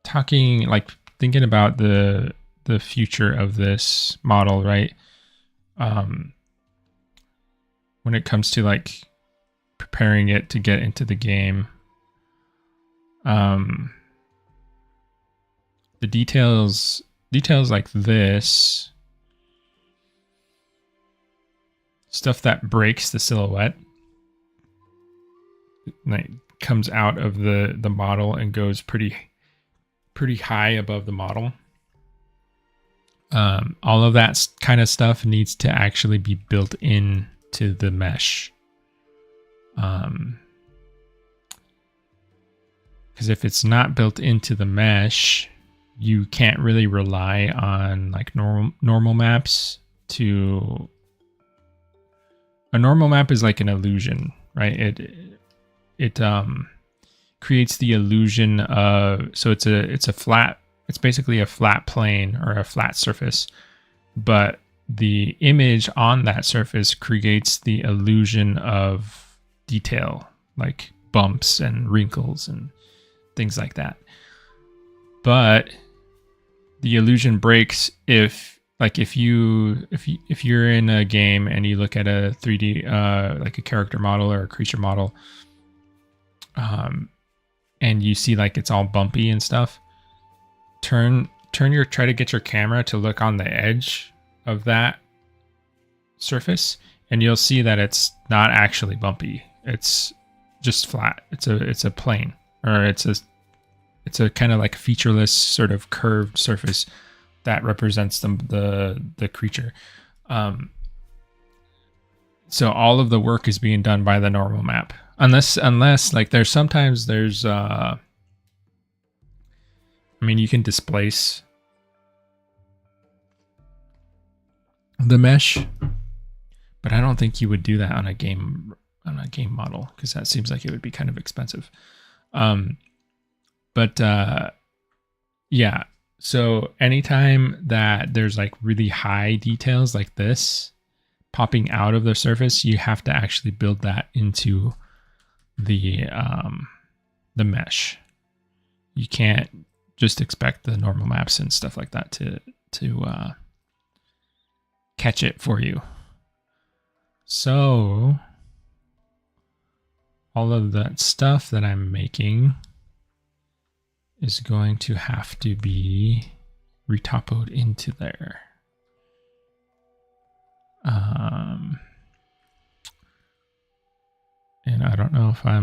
talking like thinking about the future of this model, right? When it comes to like preparing it to get into the game, the details like this stuff that breaks the silhouette, like comes out of the model and goes pretty high above the model. All of that kind of stuff needs to actually be built in to the mesh. Because if it's not built into the mesh, you can't really rely on like normal maps to. A normal map is like an illusion, right? It creates the illusion of, so it's basically a flat plane or a flat surface, but the image on that surface creates the illusion of detail, like bumps and wrinkles and things like that. But the illusion breaks if you're in a game and you look at a 3D like a character model or a creature model, and you see like it's all bumpy and stuff, try to get your camera to look on the edge of that surface, and you'll see that it's not actually bumpy. It's just flat. It's a plane, or it's a kind of like featureless sort of curved surface that represents the creature. So all of the work is being done by the normal map, unless like there's I mean, you can displace the mesh, but I don't think you would do that on a game model, because that seems like it would be kind of expensive. But yeah, so anytime that there's like really high details like this popping out of the surface, you have to actually build that into the mesh. You can't just expect the normal maps and stuff like that to catch it for you. So all of that stuff that I'm making is going to have to be retopoed into there. And I don't know if I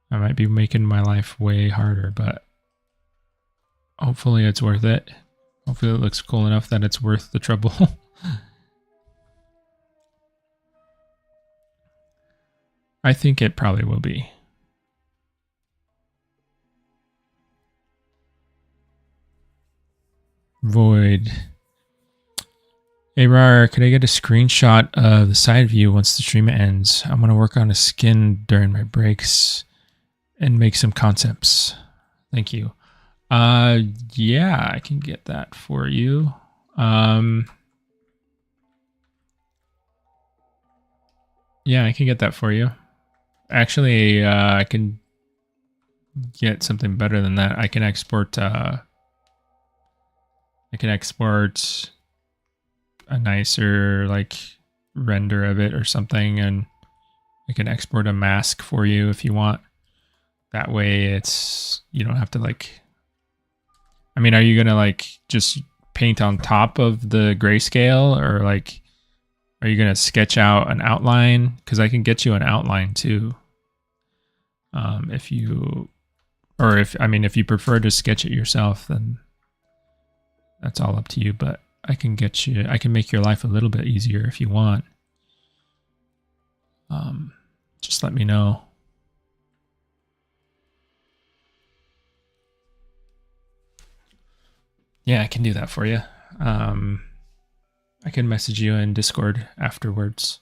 might be making my life way harder, but hopefully it's worth it. Hopefully it looks cool enough that it's worth the trouble. I think it probably will be. Void. Hey Rar, could I get a screenshot of the side view once the stream ends? I'm going to work on a skin during my breaks and make some concepts. Thank you. Yeah, I can get that for you. Yeah, I can get that for you. Actually, I can get something better than that. I can export a nicer like render of it or something, and I can export a mask for you if you want. That way you don't have to like, I mean, are you gonna like just paint on top of the grayscale, or like are you gonna sketch out an outline? Because I can get you an outline too. If you prefer to sketch it yourself, then that's all up to you, but I can make your life a little bit easier if you want. Just let me know. Yeah, I can do that for you. I can message you in Discord afterwards.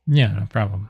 Yeah, no problem.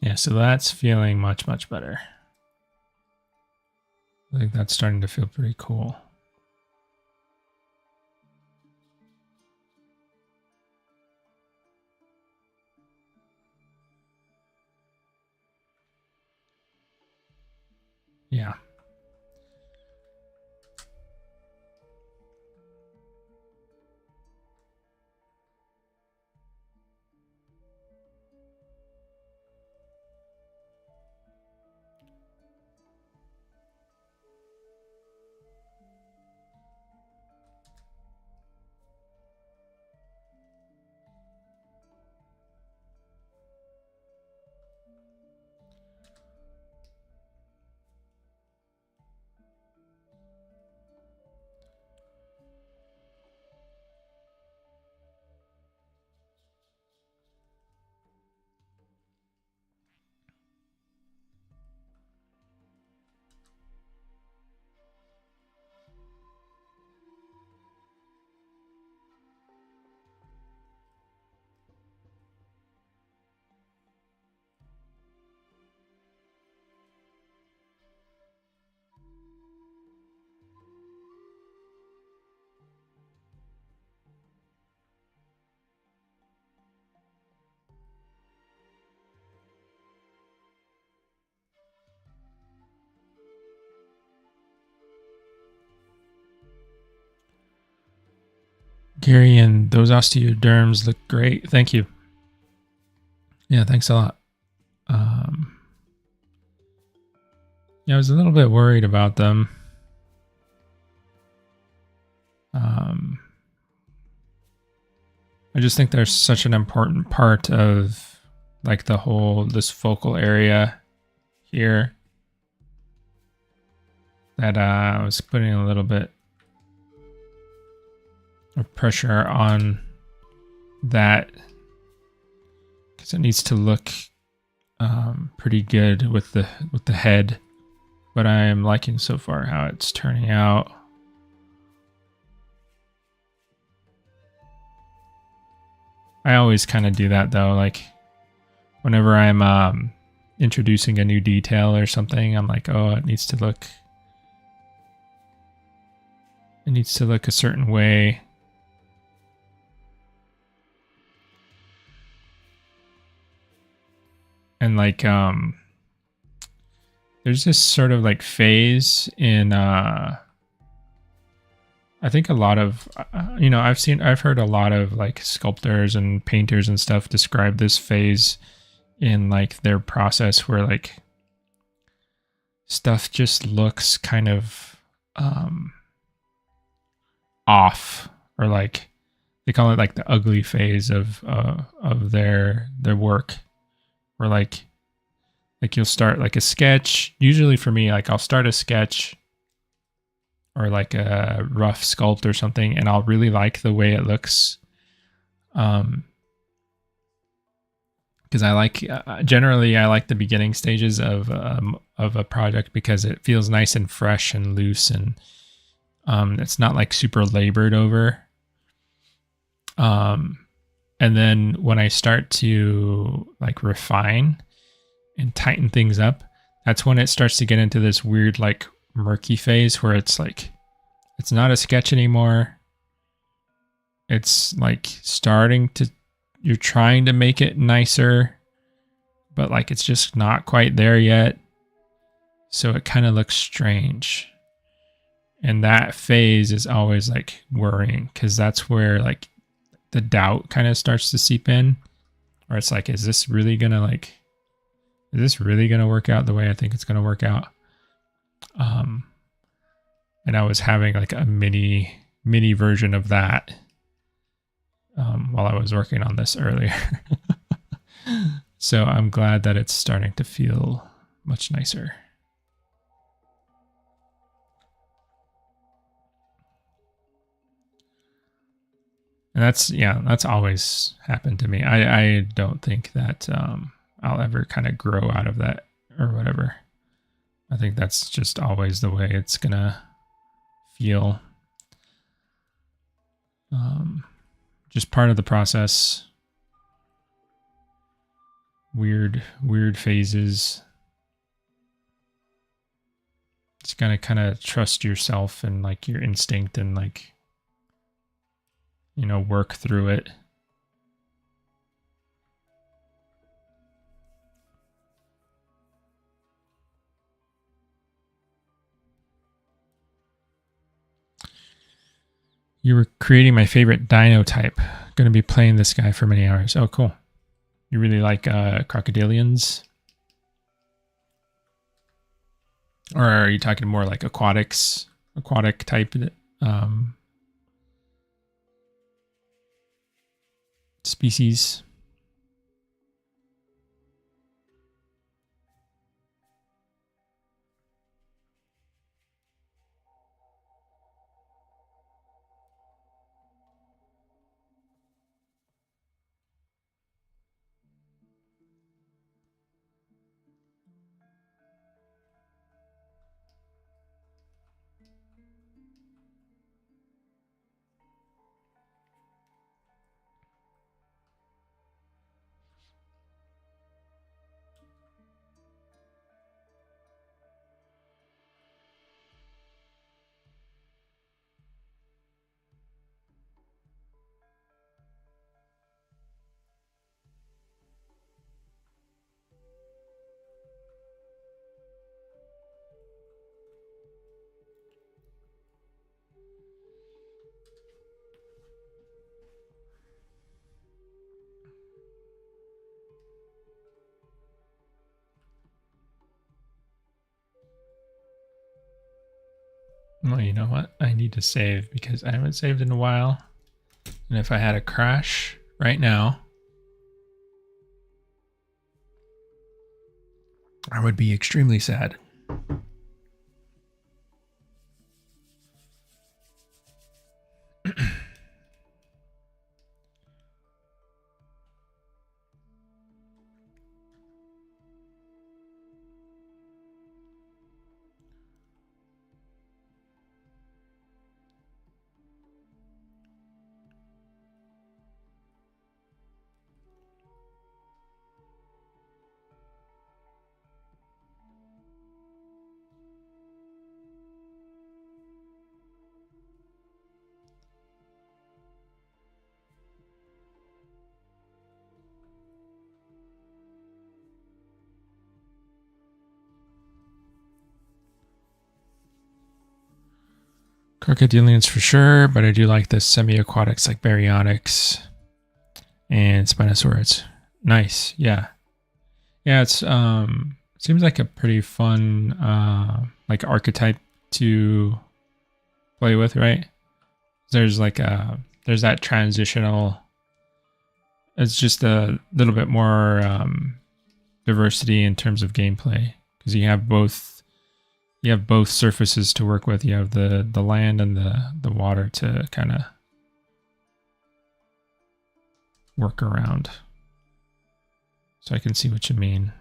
Yeah, so that's feeling much, much better. I think that's starting to feel pretty cool. Yeah. Gary, and those osteoderms look great. Thank you. Yeah, thanks a lot. Yeah, I was a little bit worried about them. I just think they're such an important part of like this focal area here that I was putting a little bit of pressure on that because it needs to look pretty good with the head, but I am liking so far how it's turning out. I always kind of do that though, like whenever I'm introducing a new detail or something, I'm like, oh, it needs to look a certain way. And like there's this sort of like phase in I think a lot of I've heard a lot of like sculptors and painters and stuff describe this phase in like their process where like stuff just looks kind of off, or like they call it like the ugly phase of their work, where like you'll start like a sketch. Usually for me, like I'll start a sketch or like a rough sculpt or something, and I'll really like the way it looks. Because I like generally I like the beginning stages of a project because it feels nice and fresh and loose, and it's not like super labored over. And then when I start to like refine and tighten things up, that's when it starts to get into this weird like murky phase where it's like it's not a sketch anymore. It's like you're trying to make it nicer, but like it's just not quite there yet. So it kind of looks strange. And that phase is always like worrying because that's where like the doubt kind of starts to seep in, where it's like, is this really gonna work out the way I think it's gonna work out? And I was having like a mini version of that while I was working on this earlier. So I'm glad that it's starting to feel much nicer. And that's always happened to me. I don't think that I'll ever kind of grow out of that or whatever. I think that's just always the way it's gonna feel. Just part of the process. weird phases. Just gotta kind of trust yourself and like your instinct and like, work through it. You were creating my favorite dino type. Going to be playing this guy for many hours. Oh, cool. You really like crocodilians? Or are you talking more like aquatic type species? Well, you know what? I need to save because I haven't saved in a while. And if I had a crash right now, I would be extremely sad. Crocodilians for sure, but I do like the semi-aquatics like baryonyx and Spinosaurus. Nice, yeah. Yeah, it's seems like a pretty fun like archetype to play with, right? There's like there's that transitional, it's just a little bit more diversity in terms of gameplay because you have both surfaces to work with. You have the land and the water to kind of work around. So I can see what you mean.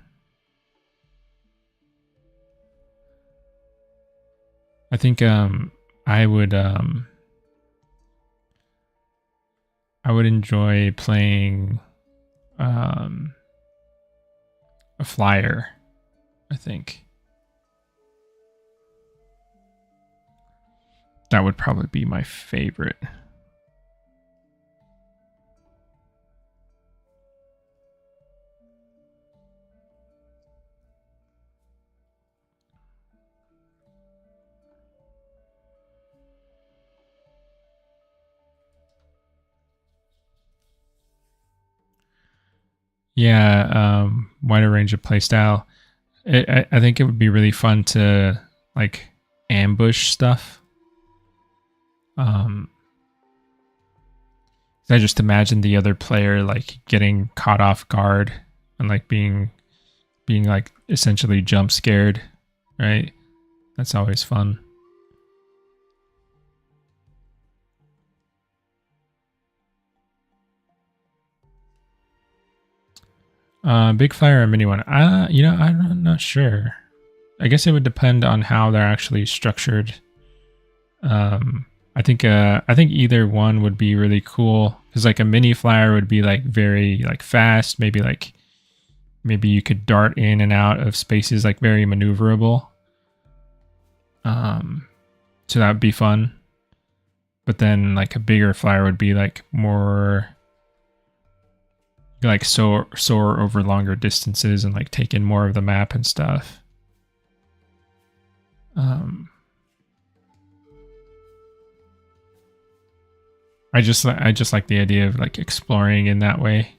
I think I would enjoy playing a flyer, I think. That would probably be my favorite. Yeah, wider range of playstyle. I think it would be really fun to like ambush stuff. I just imagine the other player like getting caught off guard and like being like essentially jump scared, right? That's always fun. Big flyer or mini one? I'm not sure. I guess it would depend on how they're actually structured. I think either one would be really cool because like a mini flyer would be like very like fast, maybe like maybe you could dart in and out of spaces, like very maneuverable. So that would be fun. But then like a bigger flyer would be like more like soar over longer distances and like take in more of the map and stuff. I just like the idea of like exploring in that way.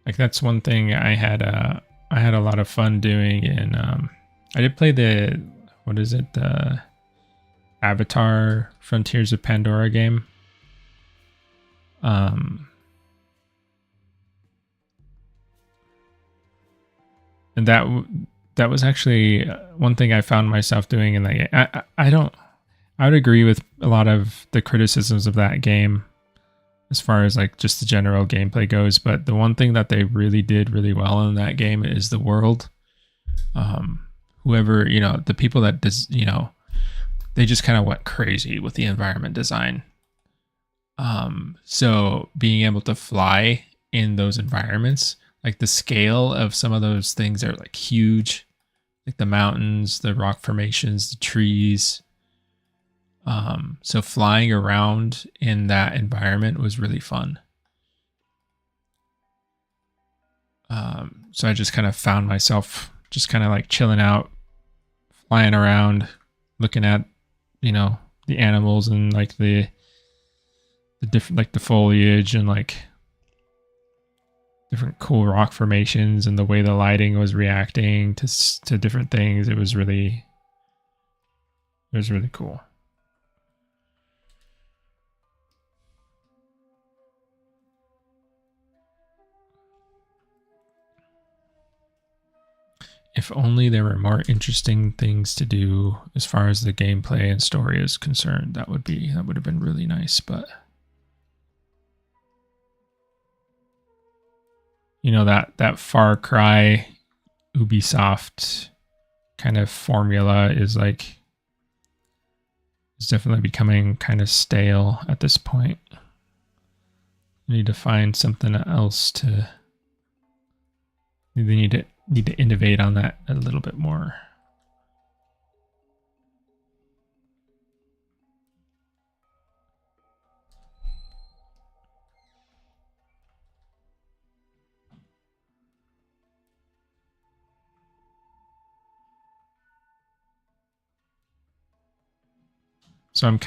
Like that's one thing I had a lot of fun doing in I did play the the Avatar Frontiers of Pandora game. And that was actually one thing I found myself doing in that game. I would agree with a lot of the criticisms of that game as far as like just the general gameplay goes, but the one thing that they really did really well in that game is the world. Whoever, the people that does, they just kind of went crazy with the environment design. So being able to fly in those environments, like the scale of some of those things are like huge, like the mountains, the rock formations, the trees. So flying around in that environment was really fun. So I just kind of found myself just kind of like chilling out, flying around, looking at, the animals and like the different, like the foliage and like different cool rock formations and the way the lighting was reacting to different things. It was really cool. If only there were more interesting things to do as far as the gameplay and story is concerned. That would have been really nice, but that Far Cry Ubisoft kind of formula is definitely becoming kind of stale at this point. I need to find something else to. They need to innovate on that a little bit more. So I'm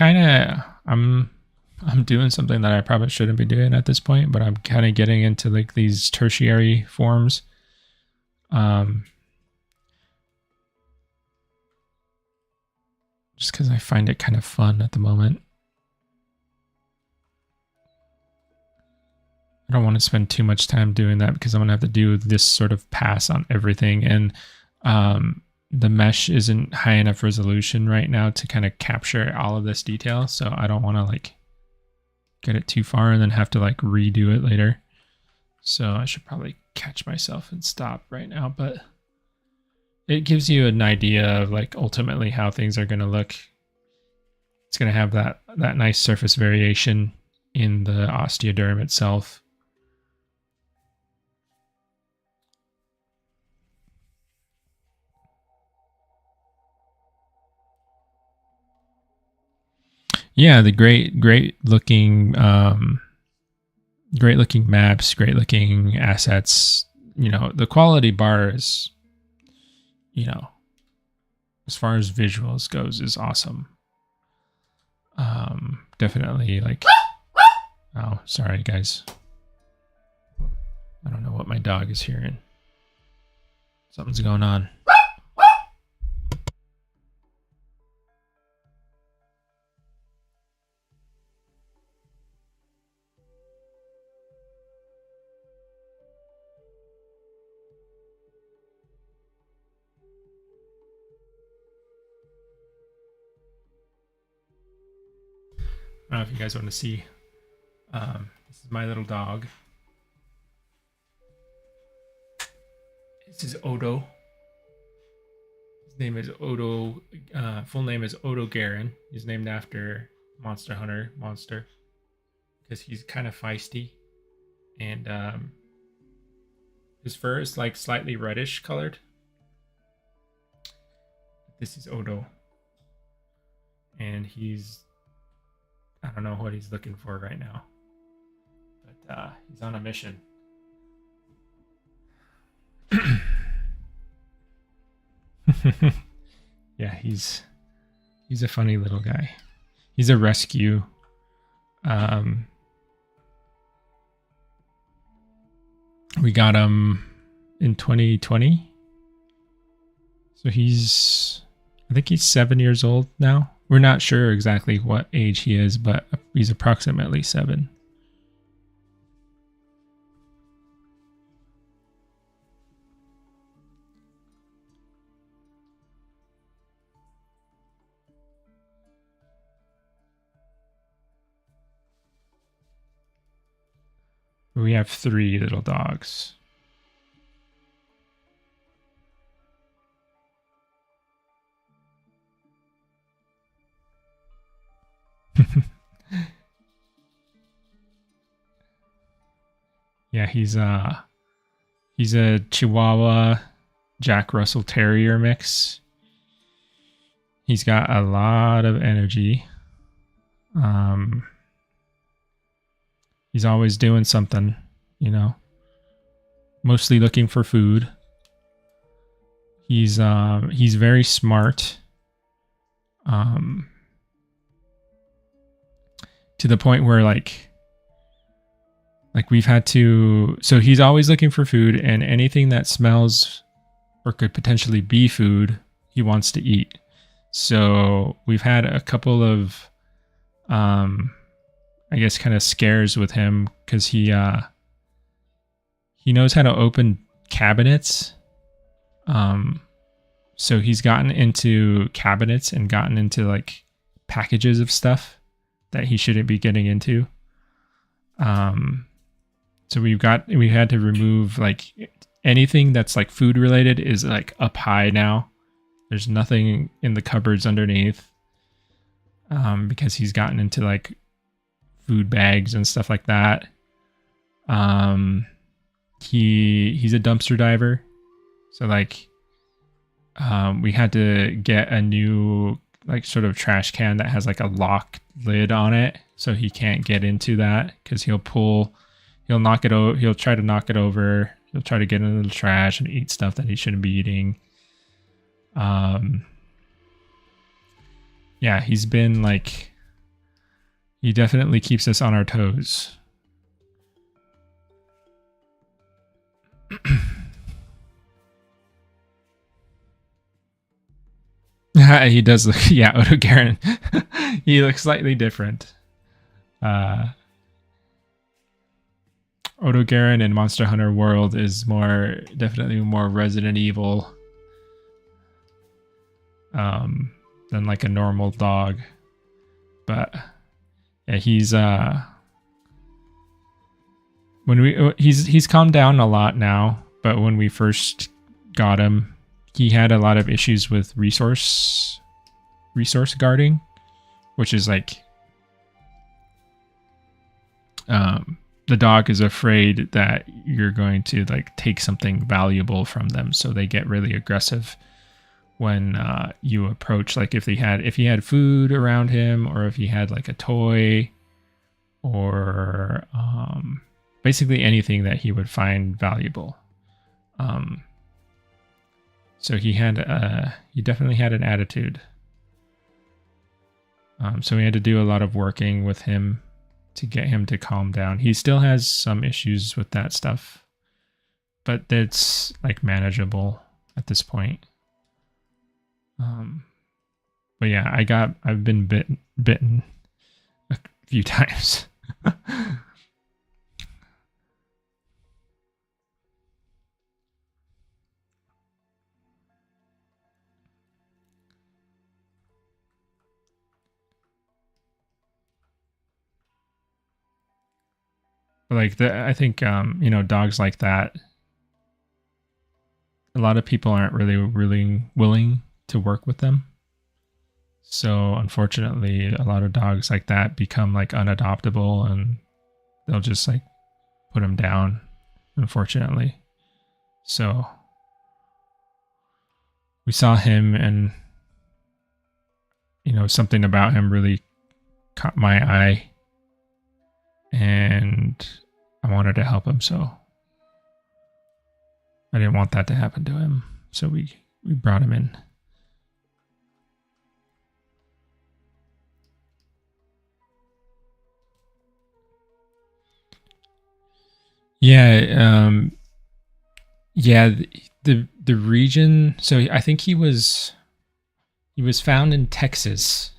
doing something that I probably shouldn't be doing at this point, but I'm kind of getting into like these tertiary forms. Just because I find it kind of fun at the moment. I don't want to spend too much time doing that because I'm going to have to do this sort of pass on everything. And the mesh isn't high enough resolution right now to kind of capture all of this detail. So I don't want to like get it too far and then have to like redo it later. So I should probably catch myself and stop right now. But it gives you an idea of like ultimately how things are going to look. It's going to have that nice surface variation in the osteoderm itself. Yeah, the great looking maps, great looking assets. The quality bar is, as far as visuals goes, is awesome. Definitely like. Oh, sorry guys. I don't know what my dog is hearing. Something's going on. I don't know if you guys want to see. This is my little dog. This is Odo. His name is Odo. Full name is Odo Garen. He's named after Monster Hunter monster because he's kind of feisty, and his fur is like slightly reddish colored. This is Odo, and I don't know what he's looking for right now, but he's on a mission. Yeah, he's a funny little guy. He's a rescue. We got him in 2020. So I think he's 7 years old now. We're not sure exactly what age he is, but he's approximately 7. We have 3 little dogs. Yeah, he's a Chihuahua Jack Russell Terrier mix. He's got a lot of energy. He's always doing something, mostly looking for food. He's very smart. To the point where like we've had to, so he's always looking for food, and anything that smells or could potentially be food, he wants to eat. So we've had a couple of, I guess, kind of scares with him because he knows how to open cabinets. So he's gotten into cabinets and gotten into like packages of stuff that he shouldn't be getting into. So we had to remove like anything that's like food related is like up high now. There's nothing in the cupboards underneath, because he's gotten into like food bags and stuff like that. He's a dumpster diver, so like we had to get a new like sort of trash can that has like a locked lid on it, so he can't get into that because he'll knock it over. He'll try to knock it over. He'll try to get into the trash and eat stuff that he shouldn't be eating. Yeah, he's been like, he definitely keeps us on our toes. He does look, yeah, Odo Garen. He looks slightly different. Odo Garen in Monster Hunter World is definitely more Resident Evil than like a normal dog. But yeah, he's calmed down a lot now, but when we first got him, he had a lot of issues with resource guarding, which is like the dog is afraid that you're going to like take something valuable from them, so they get really aggressive when you approach. Like if he had food around him, or if he had like a toy, or basically anything that he would find valuable. So he definitely had an attitude. So we had to do a lot of working with him to get him to calm down. He still has some issues with that stuff, but it's like manageable at this point. But yeah, I've been bitten a few times. Like I think dogs like that, a lot of people aren't really willing to work with them. So unfortunately, a lot of dogs like that become like unadoptable, and they'll just like put them down, unfortunately. So we saw him, and something about him really caught my eye, and I wanted to help him, so I didn't want that to happen to him. So we brought him in. Yeah, yeah, the region. So I think he was found in Texas.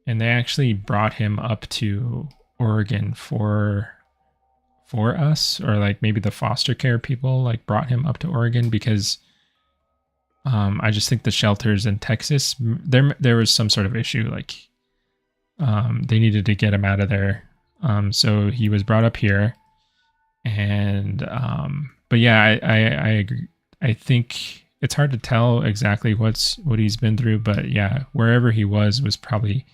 And they actually brought him up to Oregon for us, or like maybe the foster care people like brought him up to Oregon because I just think the shelters in Texas, there was some sort of issue, like they needed to get him out of there. So he was brought up here, and but yeah, I agree. I think it's hard to tell exactly what he's been through, but yeah, wherever he was probably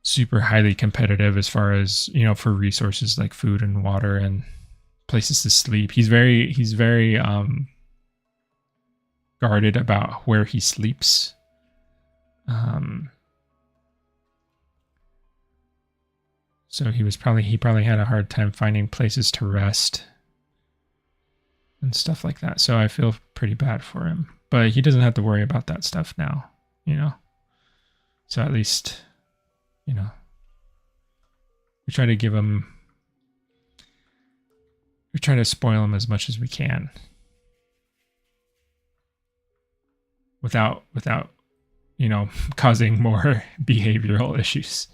super highly competitive as far as, for resources like food and water and places to sleep. He's very guarded about where he sleeps. So he probably had a hard time finding places to rest and stuff like that. So I feel pretty bad for him, but he doesn't have to worry about that stuff now, So at least, we try to we try to spoil him as much as we can without, causing more behavioral issues.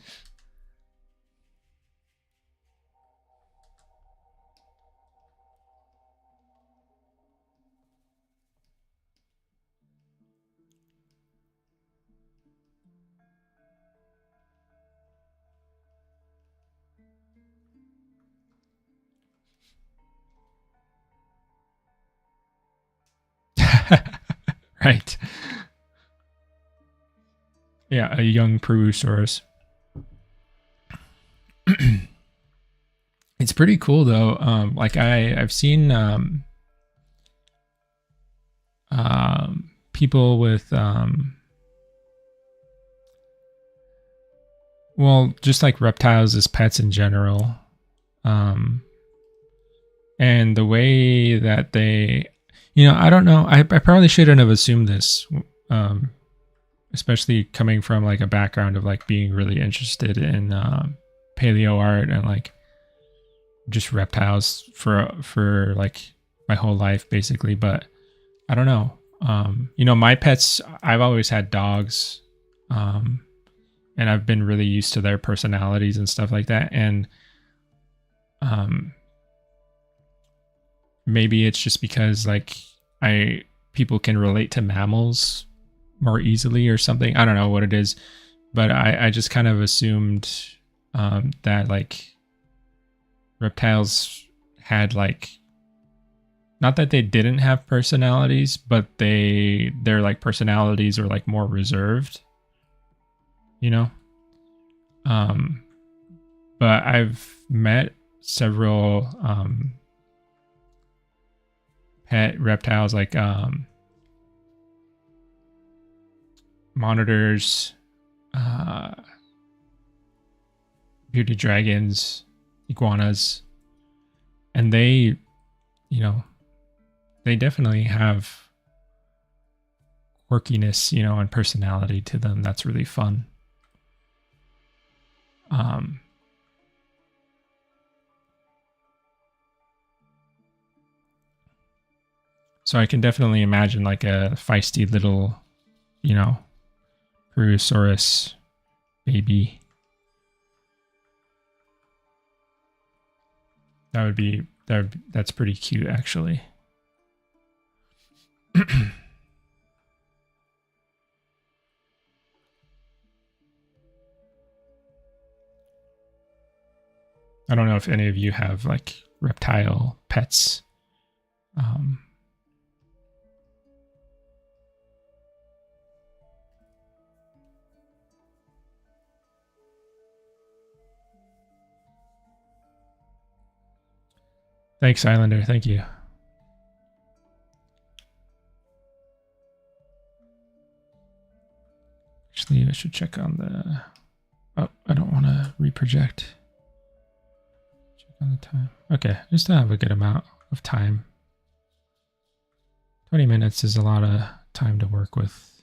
Right. Yeah, a young Purussaurus. It's pretty cool though. Like I've seen people with well, just like reptiles as pets in general. And the way that they, I don't know. I probably shouldn't have assumed this, especially coming from like a background of like being really interested in paleo art and like just reptiles for like my whole life basically. But I don't know. My pets, I've always had dogs, and I've been really used to their personalities and stuff like that. And maybe it's just because like people can relate to mammals more easily or something. I don't know what it is, but I just kind of assumed that like reptiles had like, not that they didn't have personalities, but their like personalities are like more reserved, but I've met several pet reptiles like monitors, bearded dragons, iguanas, and they definitely have quirkiness, and personality to them that's really fun. So I can definitely imagine like a feisty little, Purussaurus baby. That's pretty cute actually. I don't know if any of you have like reptile pets. Thanks, Islander. Thank you. Actually, I should check on the... Oh, I don't want to reproject. Check on the time. Okay, I still have a good amount of time. 20 minutes is a lot of time to work with.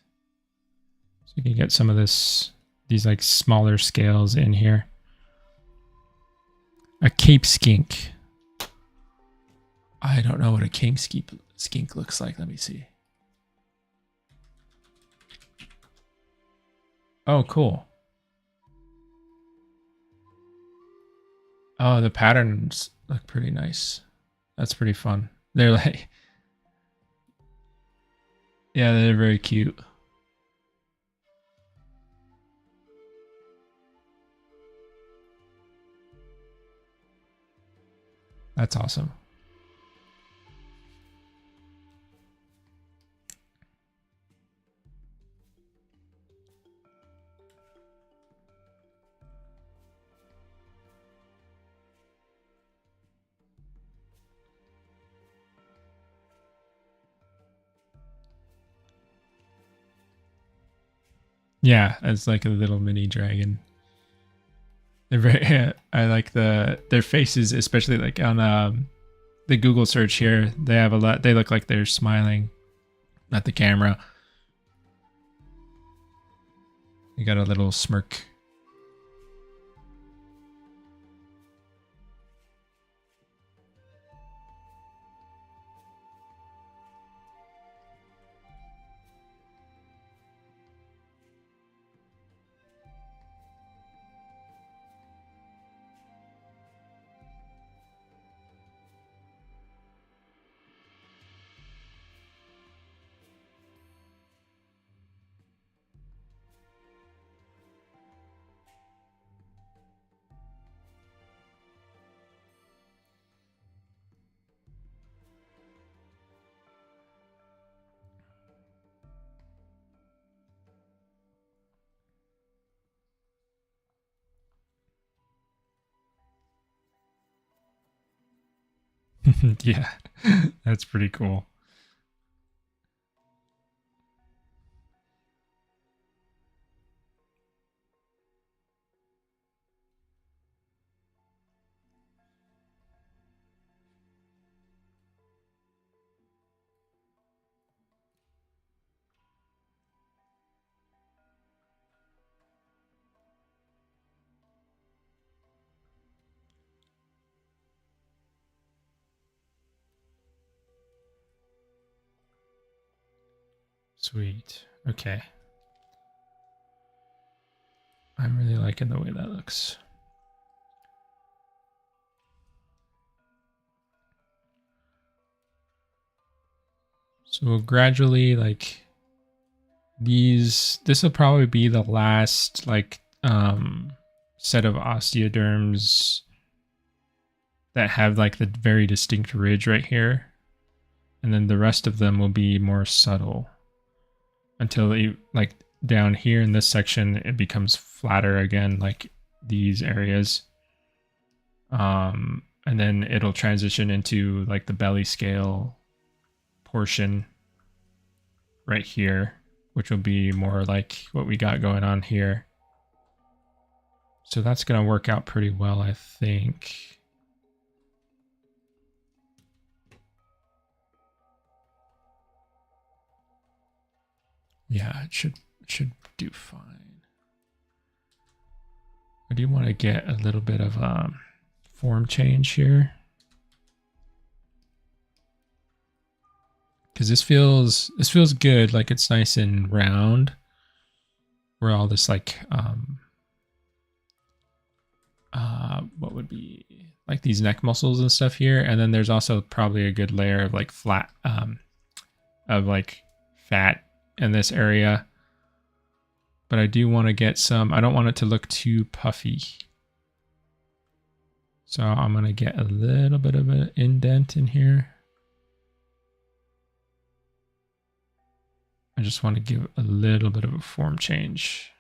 So you can get some of these like smaller scales in here. A Cape skink. I don't know what a Cape skink looks like. Let me see. Oh, cool. Oh, the patterns look pretty nice. That's pretty fun. They're like... Yeah, they're very cute. That's awesome. Yeah, it's like a little mini dragon. They're very... I like their faces, especially like on the Google search here. They have a lot. They look like they're smiling at the camera. They got a little smirk. Yeah, that's pretty cool. Sweet. Okay. I'm really liking the way that looks. So we'll gradually like this will probably be the last like set of osteoderms that have like the very distinct ridge right here. And then the rest of them will be more subtle until they like down here in this section, it becomes flatter again, like these areas. And then it'll transition into like the belly scale portion right here, which will be more like what we got going on here. So that's going to work out pretty well, I think. Yeah, it should do fine. I do want to get a little bit of form change here, because this feels good. Like it's nice and round. Where all this like what would be like these neck muscles and stuff here, and then there's also probably a good layer of like flat of like fat in this area. But I do want to get some, I don't want it to look too puffy. So I'm going to get a little bit of an indent in here. I just want to give a little bit of a form change.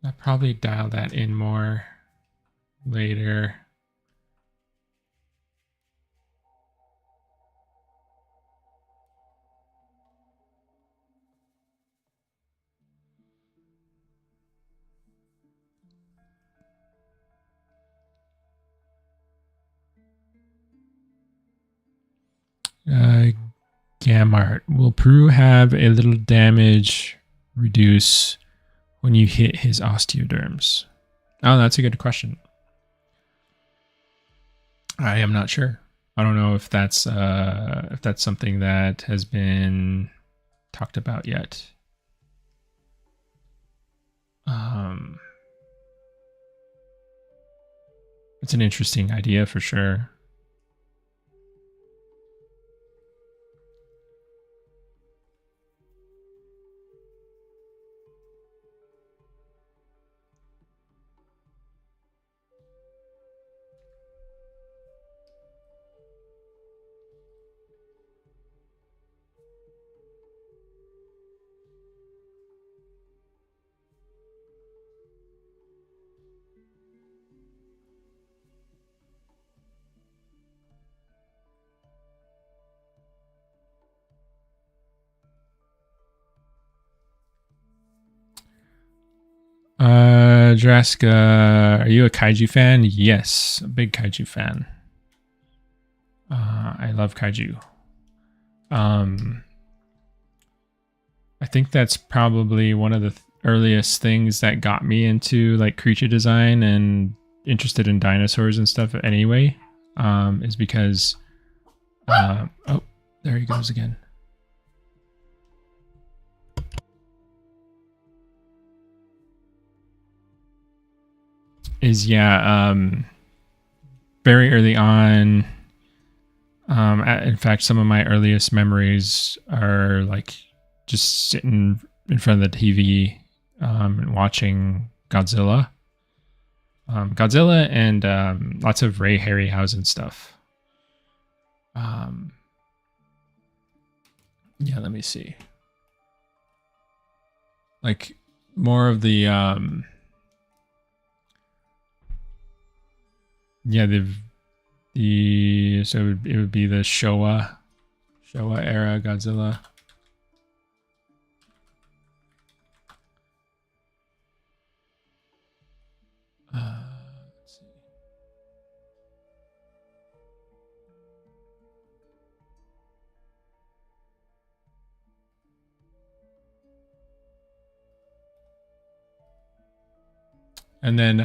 I'll probably dial that in more later. Gamart, will Peru have a little damage reduce when you hit his osteoderms? Oh, that's a good question. I am not sure. I don't know if that's something that has been talked about yet. It's an interesting idea for sure. Draska, are you a kaiju fan? Yes, a big kaiju fan. I love kaiju. I think that's probably one of the earliest things that got me into like creature design and interested in dinosaurs and stuff anyway, is because oh, there he goes again. Is very early on. In fact, some of my earliest memories are like just sitting in front of the TV and watching Godzilla. Godzilla and lots of Ray Harryhausen stuff. Yeah, let me see. Like more of the yeah, so it would be the Showa era Godzilla. Let's see. And then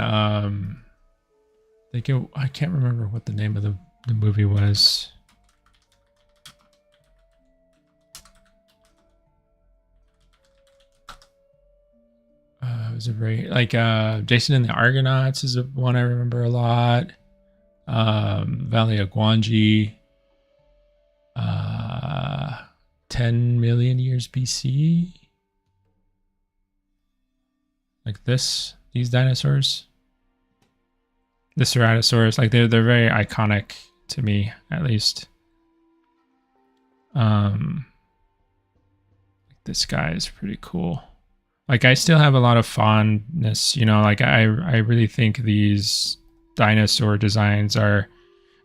I can't remember what the name of the movie was. Was it very like Jason and the Argonauts is one I remember a lot. Valley of Guanji. 10 million years BC. Like these dinosaurs. The Ceratosaurus, like they're very iconic to me, at least. This guy is pretty cool. Like I still have a lot of fondness, you know, like I really think these dinosaur designs are,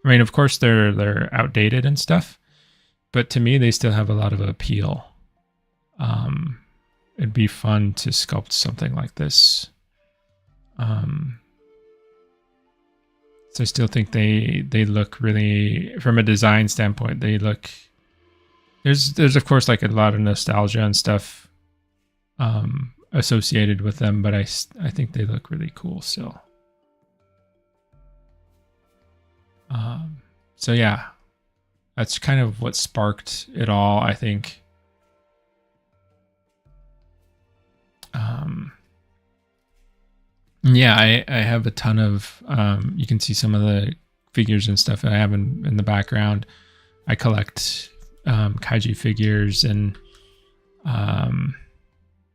I mean, of course they're outdated and stuff, but to me they still have a lot of appeal. It'd be fun to sculpt something like this. So I still think they look really, from a design standpoint, they look, there's of course like a lot of nostalgia and stuff associated with them, but I think they look really cool still. So yeah, that's kind of what sparked it all, I think. Yeah, I have a ton of, you can see some of the figures and stuff that I have in the background. I collect kaiju figures, and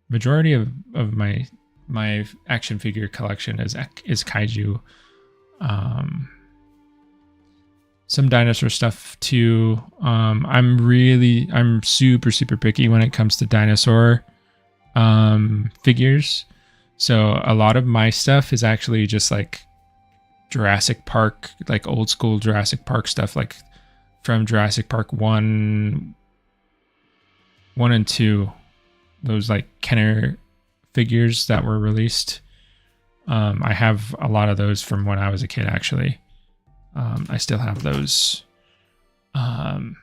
majority of my action figure collection is kaiju. Some dinosaur stuff too. I'm super picky when it comes to dinosaur figures. So a lot of my stuff is actually just like Jurassic Park, like old school Jurassic Park stuff, like from Jurassic Park 1 and 2, those like Kenner figures that were released. I have a lot of those from when I was a kid, actually. I still have those. And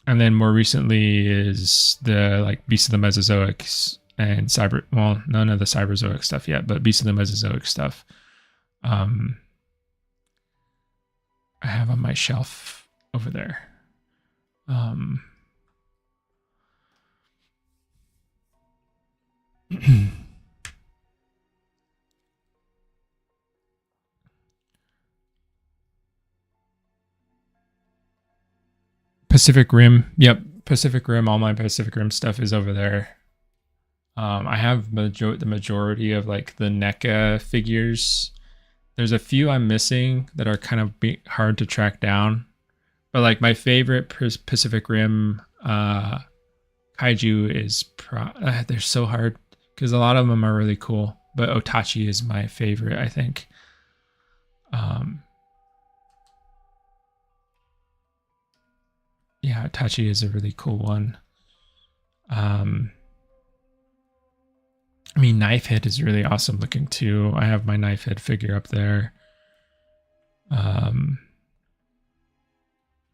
then more recently is the like Beasts of the Mesozoic and none of the Cyberzoic stuff yet, but Beasts of the Mesozoic stuff. I have on my shelf over there. Pacific Rim. Yep. Pacific Rim. All my Pacific Rim stuff is over there. I have the majority of like the NECA figures. There's a few I'm missing that are kind of hard to track down. But like my favorite Pacific Rim kaiju is... they're so hard because a lot of them are really cool. But Otachi is my favorite, I think. Yeah, Itachi is a really cool one. I mean, Knifehead is really awesome looking too. I have my Knifehead figure up there.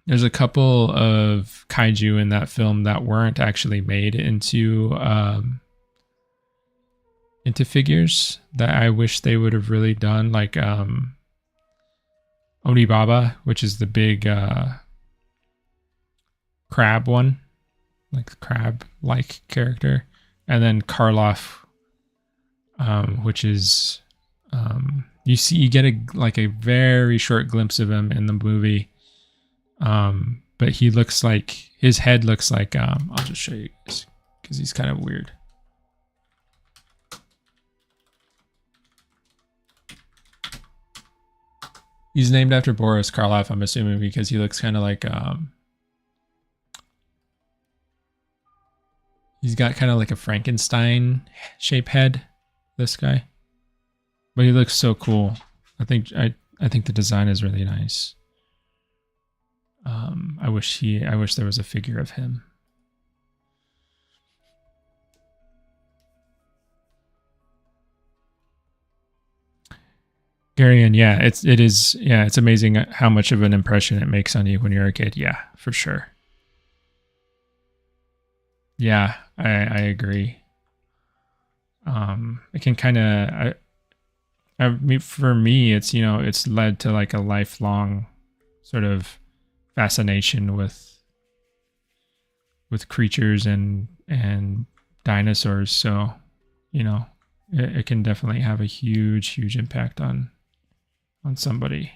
There's a couple of kaiju in that film that weren't actually made into figures that I wish they would have really done, like Onibaba, which is the big crab one, like crab-like character, and then Karloff, which is you get a very short glimpse of him in the movie, but he looks like his head looks like I'll just show you guys because he's kind of weird. He's named after Boris Karloff, I'm assuming, because he looks kind of like he's got kind of like a Frankenstein shape head, this guy. But he looks so cool. I think the design is really nice. I wish there was a figure of him. Garion, yeah, it's amazing how much of an impression it makes on you when you're a kid. Yeah, for sure. Yeah, I agree. It can kind of, for me, it's, it's led to like a lifelong sort of fascination with creatures and dinosaurs. So, it can definitely have a huge impact on somebody.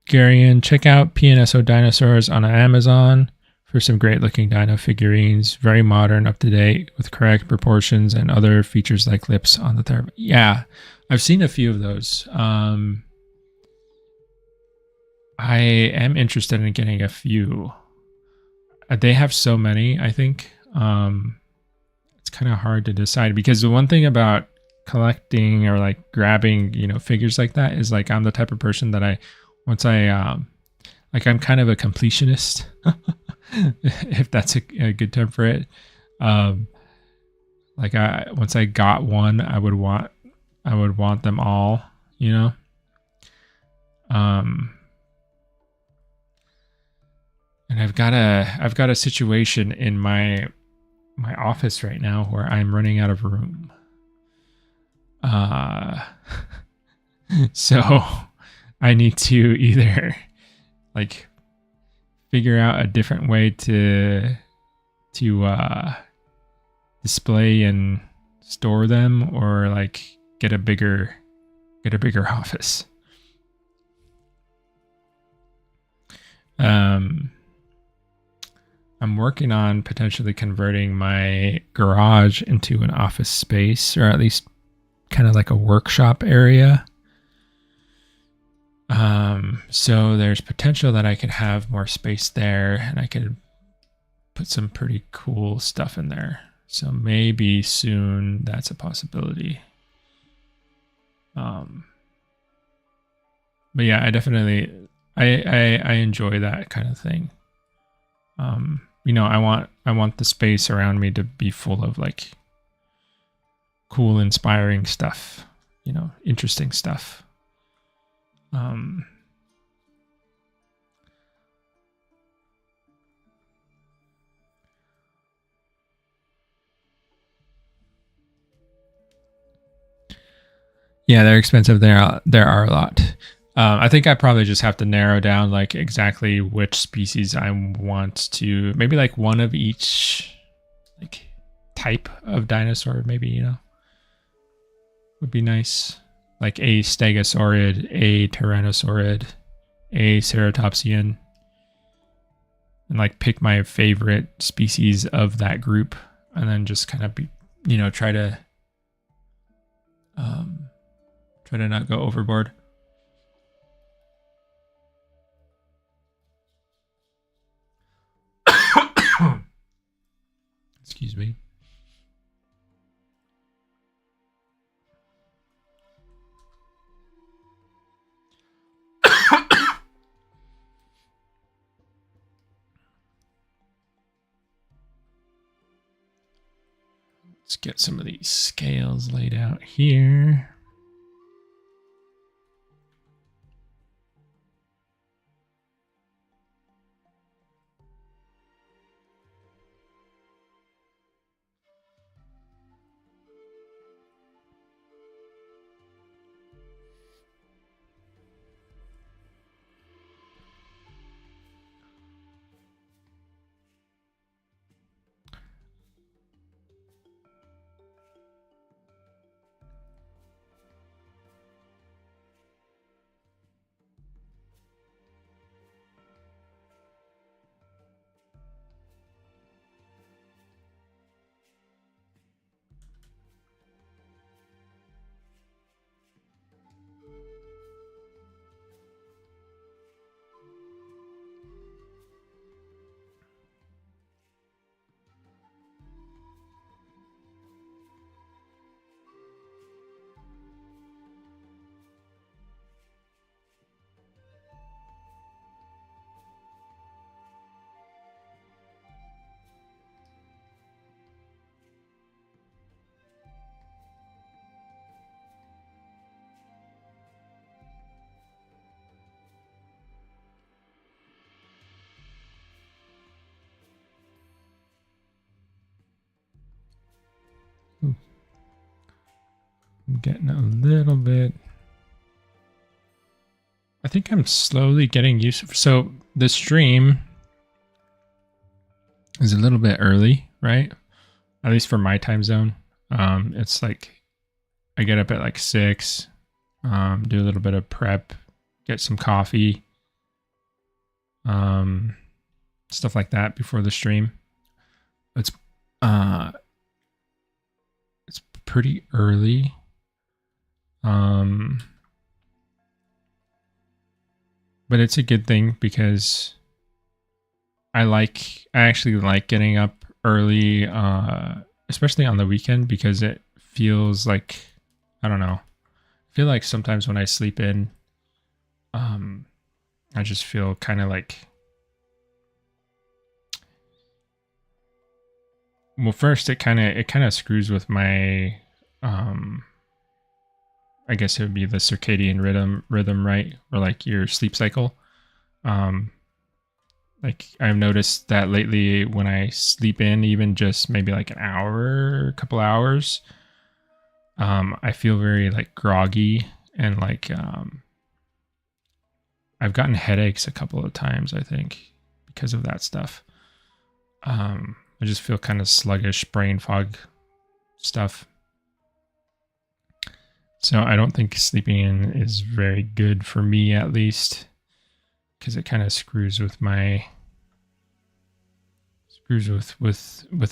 Garion, check out PNSO Dinosaurs on Amazon for some great looking dino figurines. Very modern, up to date, with correct proportions and other features like lips on the third. Yeah, I've seen a few of those. I am interested in getting a few. They have so many, I think. It's kind of hard to decide because the one thing about collecting or like grabbing, figures like that is like I'm the type of person that I'm kind of a completionist, if that's a good term for it. Once I got one, I would want them all, And And I've got a situation in my office right now where I'm running out of room. So I need to either like figure out a different way to display and store them, or like get a bigger office. I'm working on potentially converting my garage into an office space, or at least kind of like a workshop area. So there's potential that I could have more space there, and I could put some pretty cool stuff in there. So maybe soon that's a possibility. But yeah, I definitely I enjoy that kind of thing. You know, I want the space around me to be full of like cool, inspiring stuff, you know, interesting stuff. Yeah, they're expensive. There are a lot. I think I probably just have to narrow down like exactly which species I want to, maybe like one of each like type of dinosaur, maybe, you know, would be nice. Like a stegosaurid, a tyrannosaurid, a ceratopsian, and like pick my favorite species of that group, and then just kind of be, you know, try to not go overboard. Excuse me. Let's get some of these scales laid out here. I'm getting a little bit. I think I'm slowly getting used to. So the stream is a little bit early, right? At least for my time zone. It's like I get up at like 6, do a little bit of prep, get some coffee, stuff like that before the stream. It's pretty early. But it's a good thing because I actually like getting up early, especially on the weekend, because it feels like, I don't know, I feel like sometimes when I sleep in, I just feel kind of like, well, first it kind of screws with my, I guess it would be the circadian rhythm, right? Or like your sleep cycle. Like I've noticed that lately when I sleep in even just maybe like an hour, a couple hours, I feel very like groggy and like I've gotten headaches a couple of times, I think, because of that stuff. I just feel kind of sluggish, brain fog stuff. So I don't think sleeping in is very good for me, at least, because it kind of screws with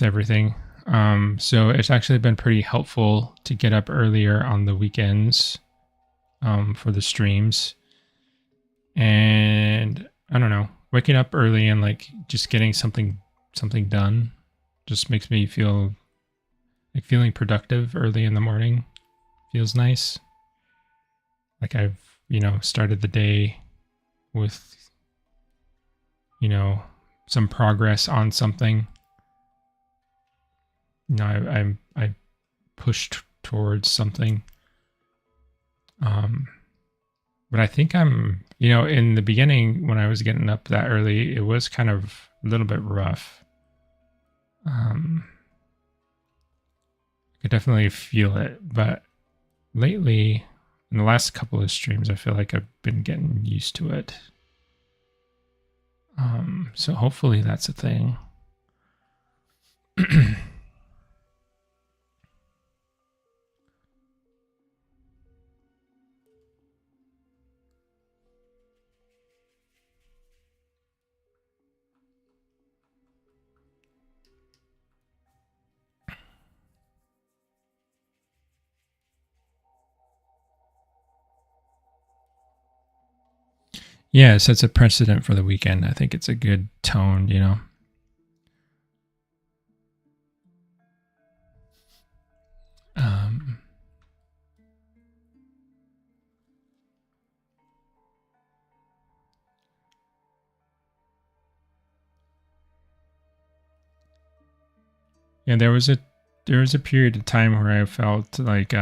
everything. So it's actually been pretty helpful to get up earlier on the weekends for the streams. And I don't know, waking up early and like just getting something done just makes me feel like feeling productive early in the morning feels nice. Like I've, started the day with, some progress on something. I pushed towards something. But I think I'm, in the beginning when I was getting up that early, it was kind of a little bit rough. I could definitely feel it, but lately, in the last couple of streams, I feel like I've been getting used to it. So hopefully that's a thing. Yeah, it sets a precedent for the weekend. I think it's a good tone, Um, yeah, there was a period of time where I felt like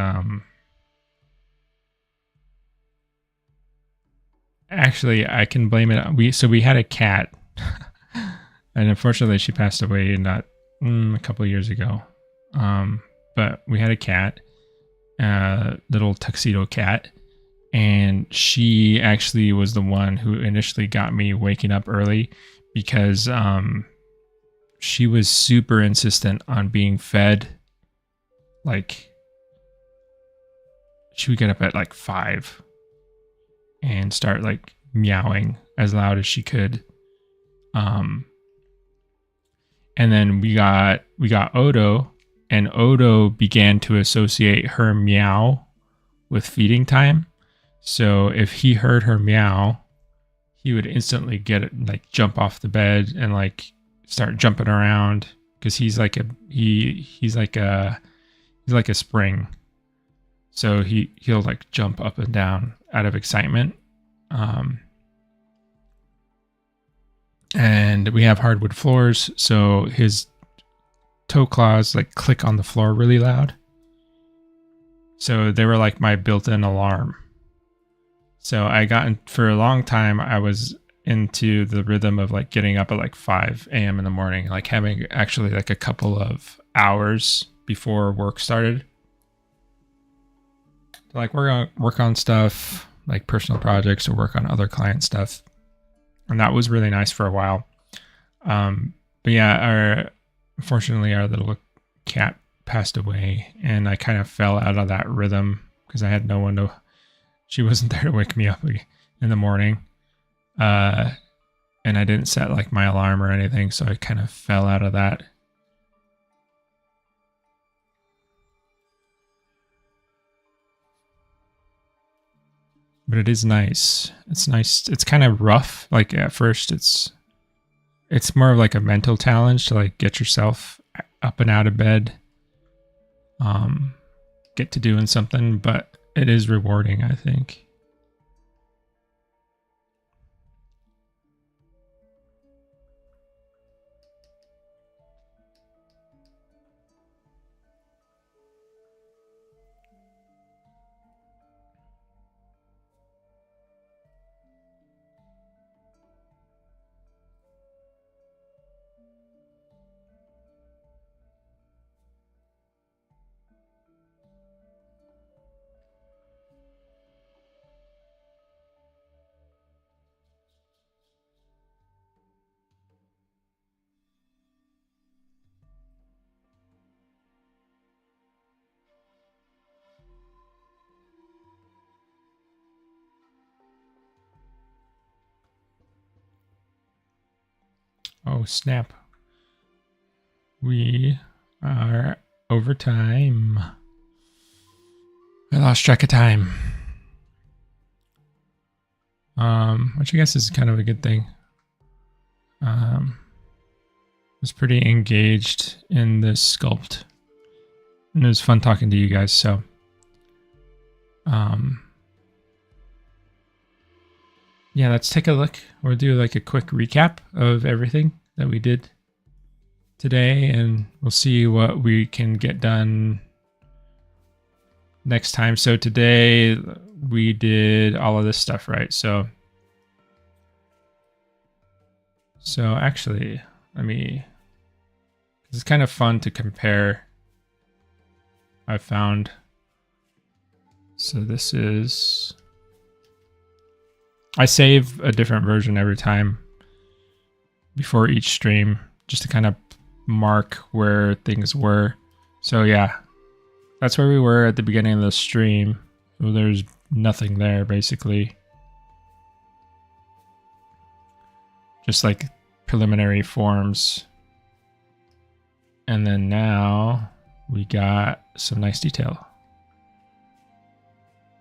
actually I can blame it on we had a cat and unfortunately she passed away not a couple of years ago. But we had a cat, little tuxedo cat, and she actually was the one who initially got me waking up early because she was super insistent on being fed. Like she would get up at like 5 and start like meowing as loud as she could. And then we got Odo, and Odo began to associate her meow with feeding time. So if he heard her meow, he would instantly get it, like jump off the bed and like start jumping around because he's like he's like a spring. So he'll like jump up and down out of excitement. And we have hardwood floors, so his toe claws like click on the floor really loud. So they were like my built-in alarm. So for a long time, I was into the rhythm of like getting up at like 5 a.m. in the morning, like having actually like a couple of hours before work started. Like we're gonna work on stuff like personal projects or work on other client stuff. And that was really nice for a while. But yeah, unfortunately our little cat passed away and I kind of fell out of that rhythm because I had no one she wasn't there to wake me up in the morning. And I didn't set like my alarm or anything, so I kind of fell out of that. But it is nice. It's nice. It's kind of rough. Like at first it's more of like a mental challenge to like get yourself up and out of bed. Get to doing something, but it is rewarding, I think. Oh, snap. We are over time. I lost track of time. Which I guess is kind of a good thing. Was pretty engaged in this sculpt. And it was fun talking to you guys, so yeah, let's take a look. We'll do like a quick recap of everything that we did today, and we'll see what we can get done next time. So today we did all of this stuff, right? So actually, it's kind of fun to compare. I found. So this is, I save a different version every time before each stream, just to kind of mark where things were. So yeah, that's where we were at the beginning of the stream. So there's nothing there basically. Just like preliminary forms. And then now we got some nice detail.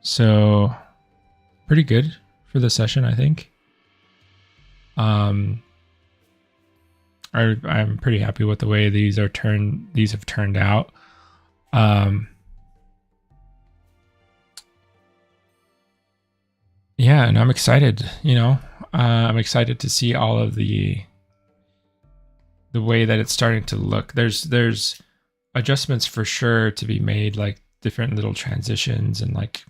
So pretty good for the session, I think. I'm pretty happy with the way these have turned out. Yeah, and I'm excited, I'm excited to see all of the way that it's starting to look. There's adjustments for sure to be made, like different little transitions and like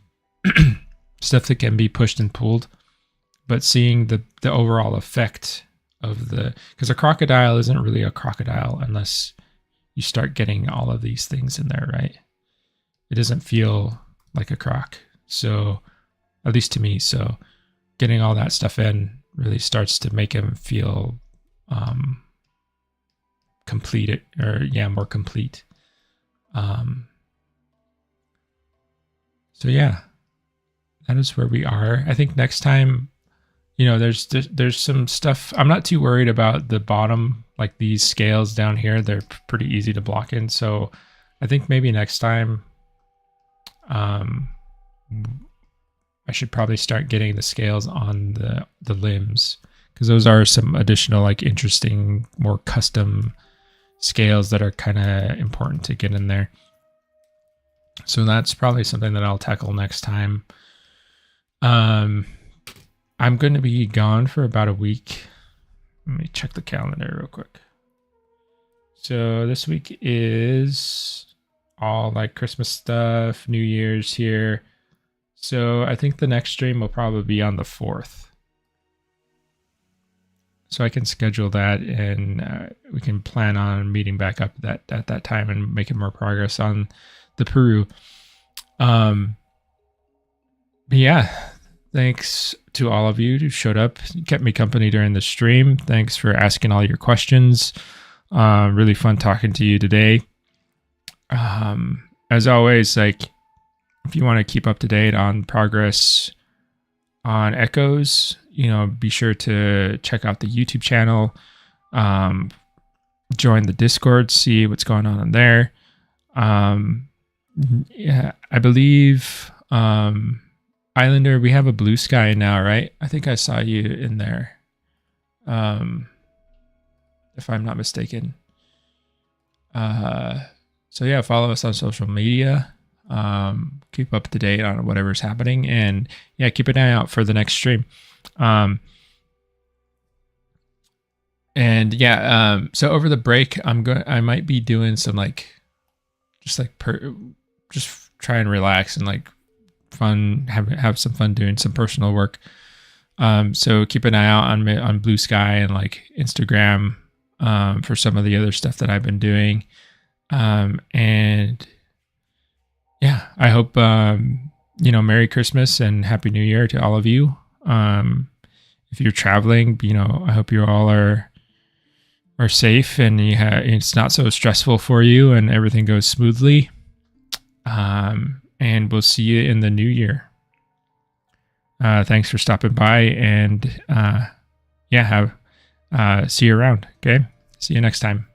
stuff that can be pushed and pulled. But seeing the overall effect of because a crocodile isn't really a crocodile unless you start getting all of these things in there, right? It doesn't feel like a croc. So at least to me, so getting all that stuff in really starts to make him feel more complete. So yeah, that is where we are. I think next time, there's some stuff. I'm not too worried about the bottom, like these scales down here. They're pretty easy to block in. So I think maybe next time, I should probably start getting the scales on the limbs, because those are some additional, like, interesting, more custom scales that are kind of important to get in there. So that's probably something that I'll tackle next time. I'm going to be gone for about a week. Let me check the calendar real quick. So this week is all like Christmas stuff, New Year's here. So I think the next stream will probably be on the 4th. So I can schedule that, and we can plan on meeting back up at that time and making more progress on the Peru. But yeah, thanks to all of you who showed up, kept me company during the stream. Thanks for asking all your questions. Really fun talking to you today. As always, like, if you want to keep up to date on progress on Echoes, be sure to check out the YouTube channel, join the Discord, see what's going on in there. Yeah, I believe, Islander, we have a blue sky now, right? I think I saw you in there, if I'm not mistaken. So yeah, follow us on social media. Keep up to date on whatever's happening, and yeah, keep an eye out for the next stream. And yeah, so over the break, I might be doing some just try and relax and like fun, have some fun doing some personal work. So keep an eye out on Blue Sky and like Instagram, for some of the other stuff that I've been doing. And yeah, I hope, Merry Christmas and Happy New Year to all of you. If you're traveling, I hope you all are safe, and it's not so stressful for you, and everything goes smoothly. And we'll see you in the new year. Thanks for stopping by, and yeah, see you around. Okay. See you next time.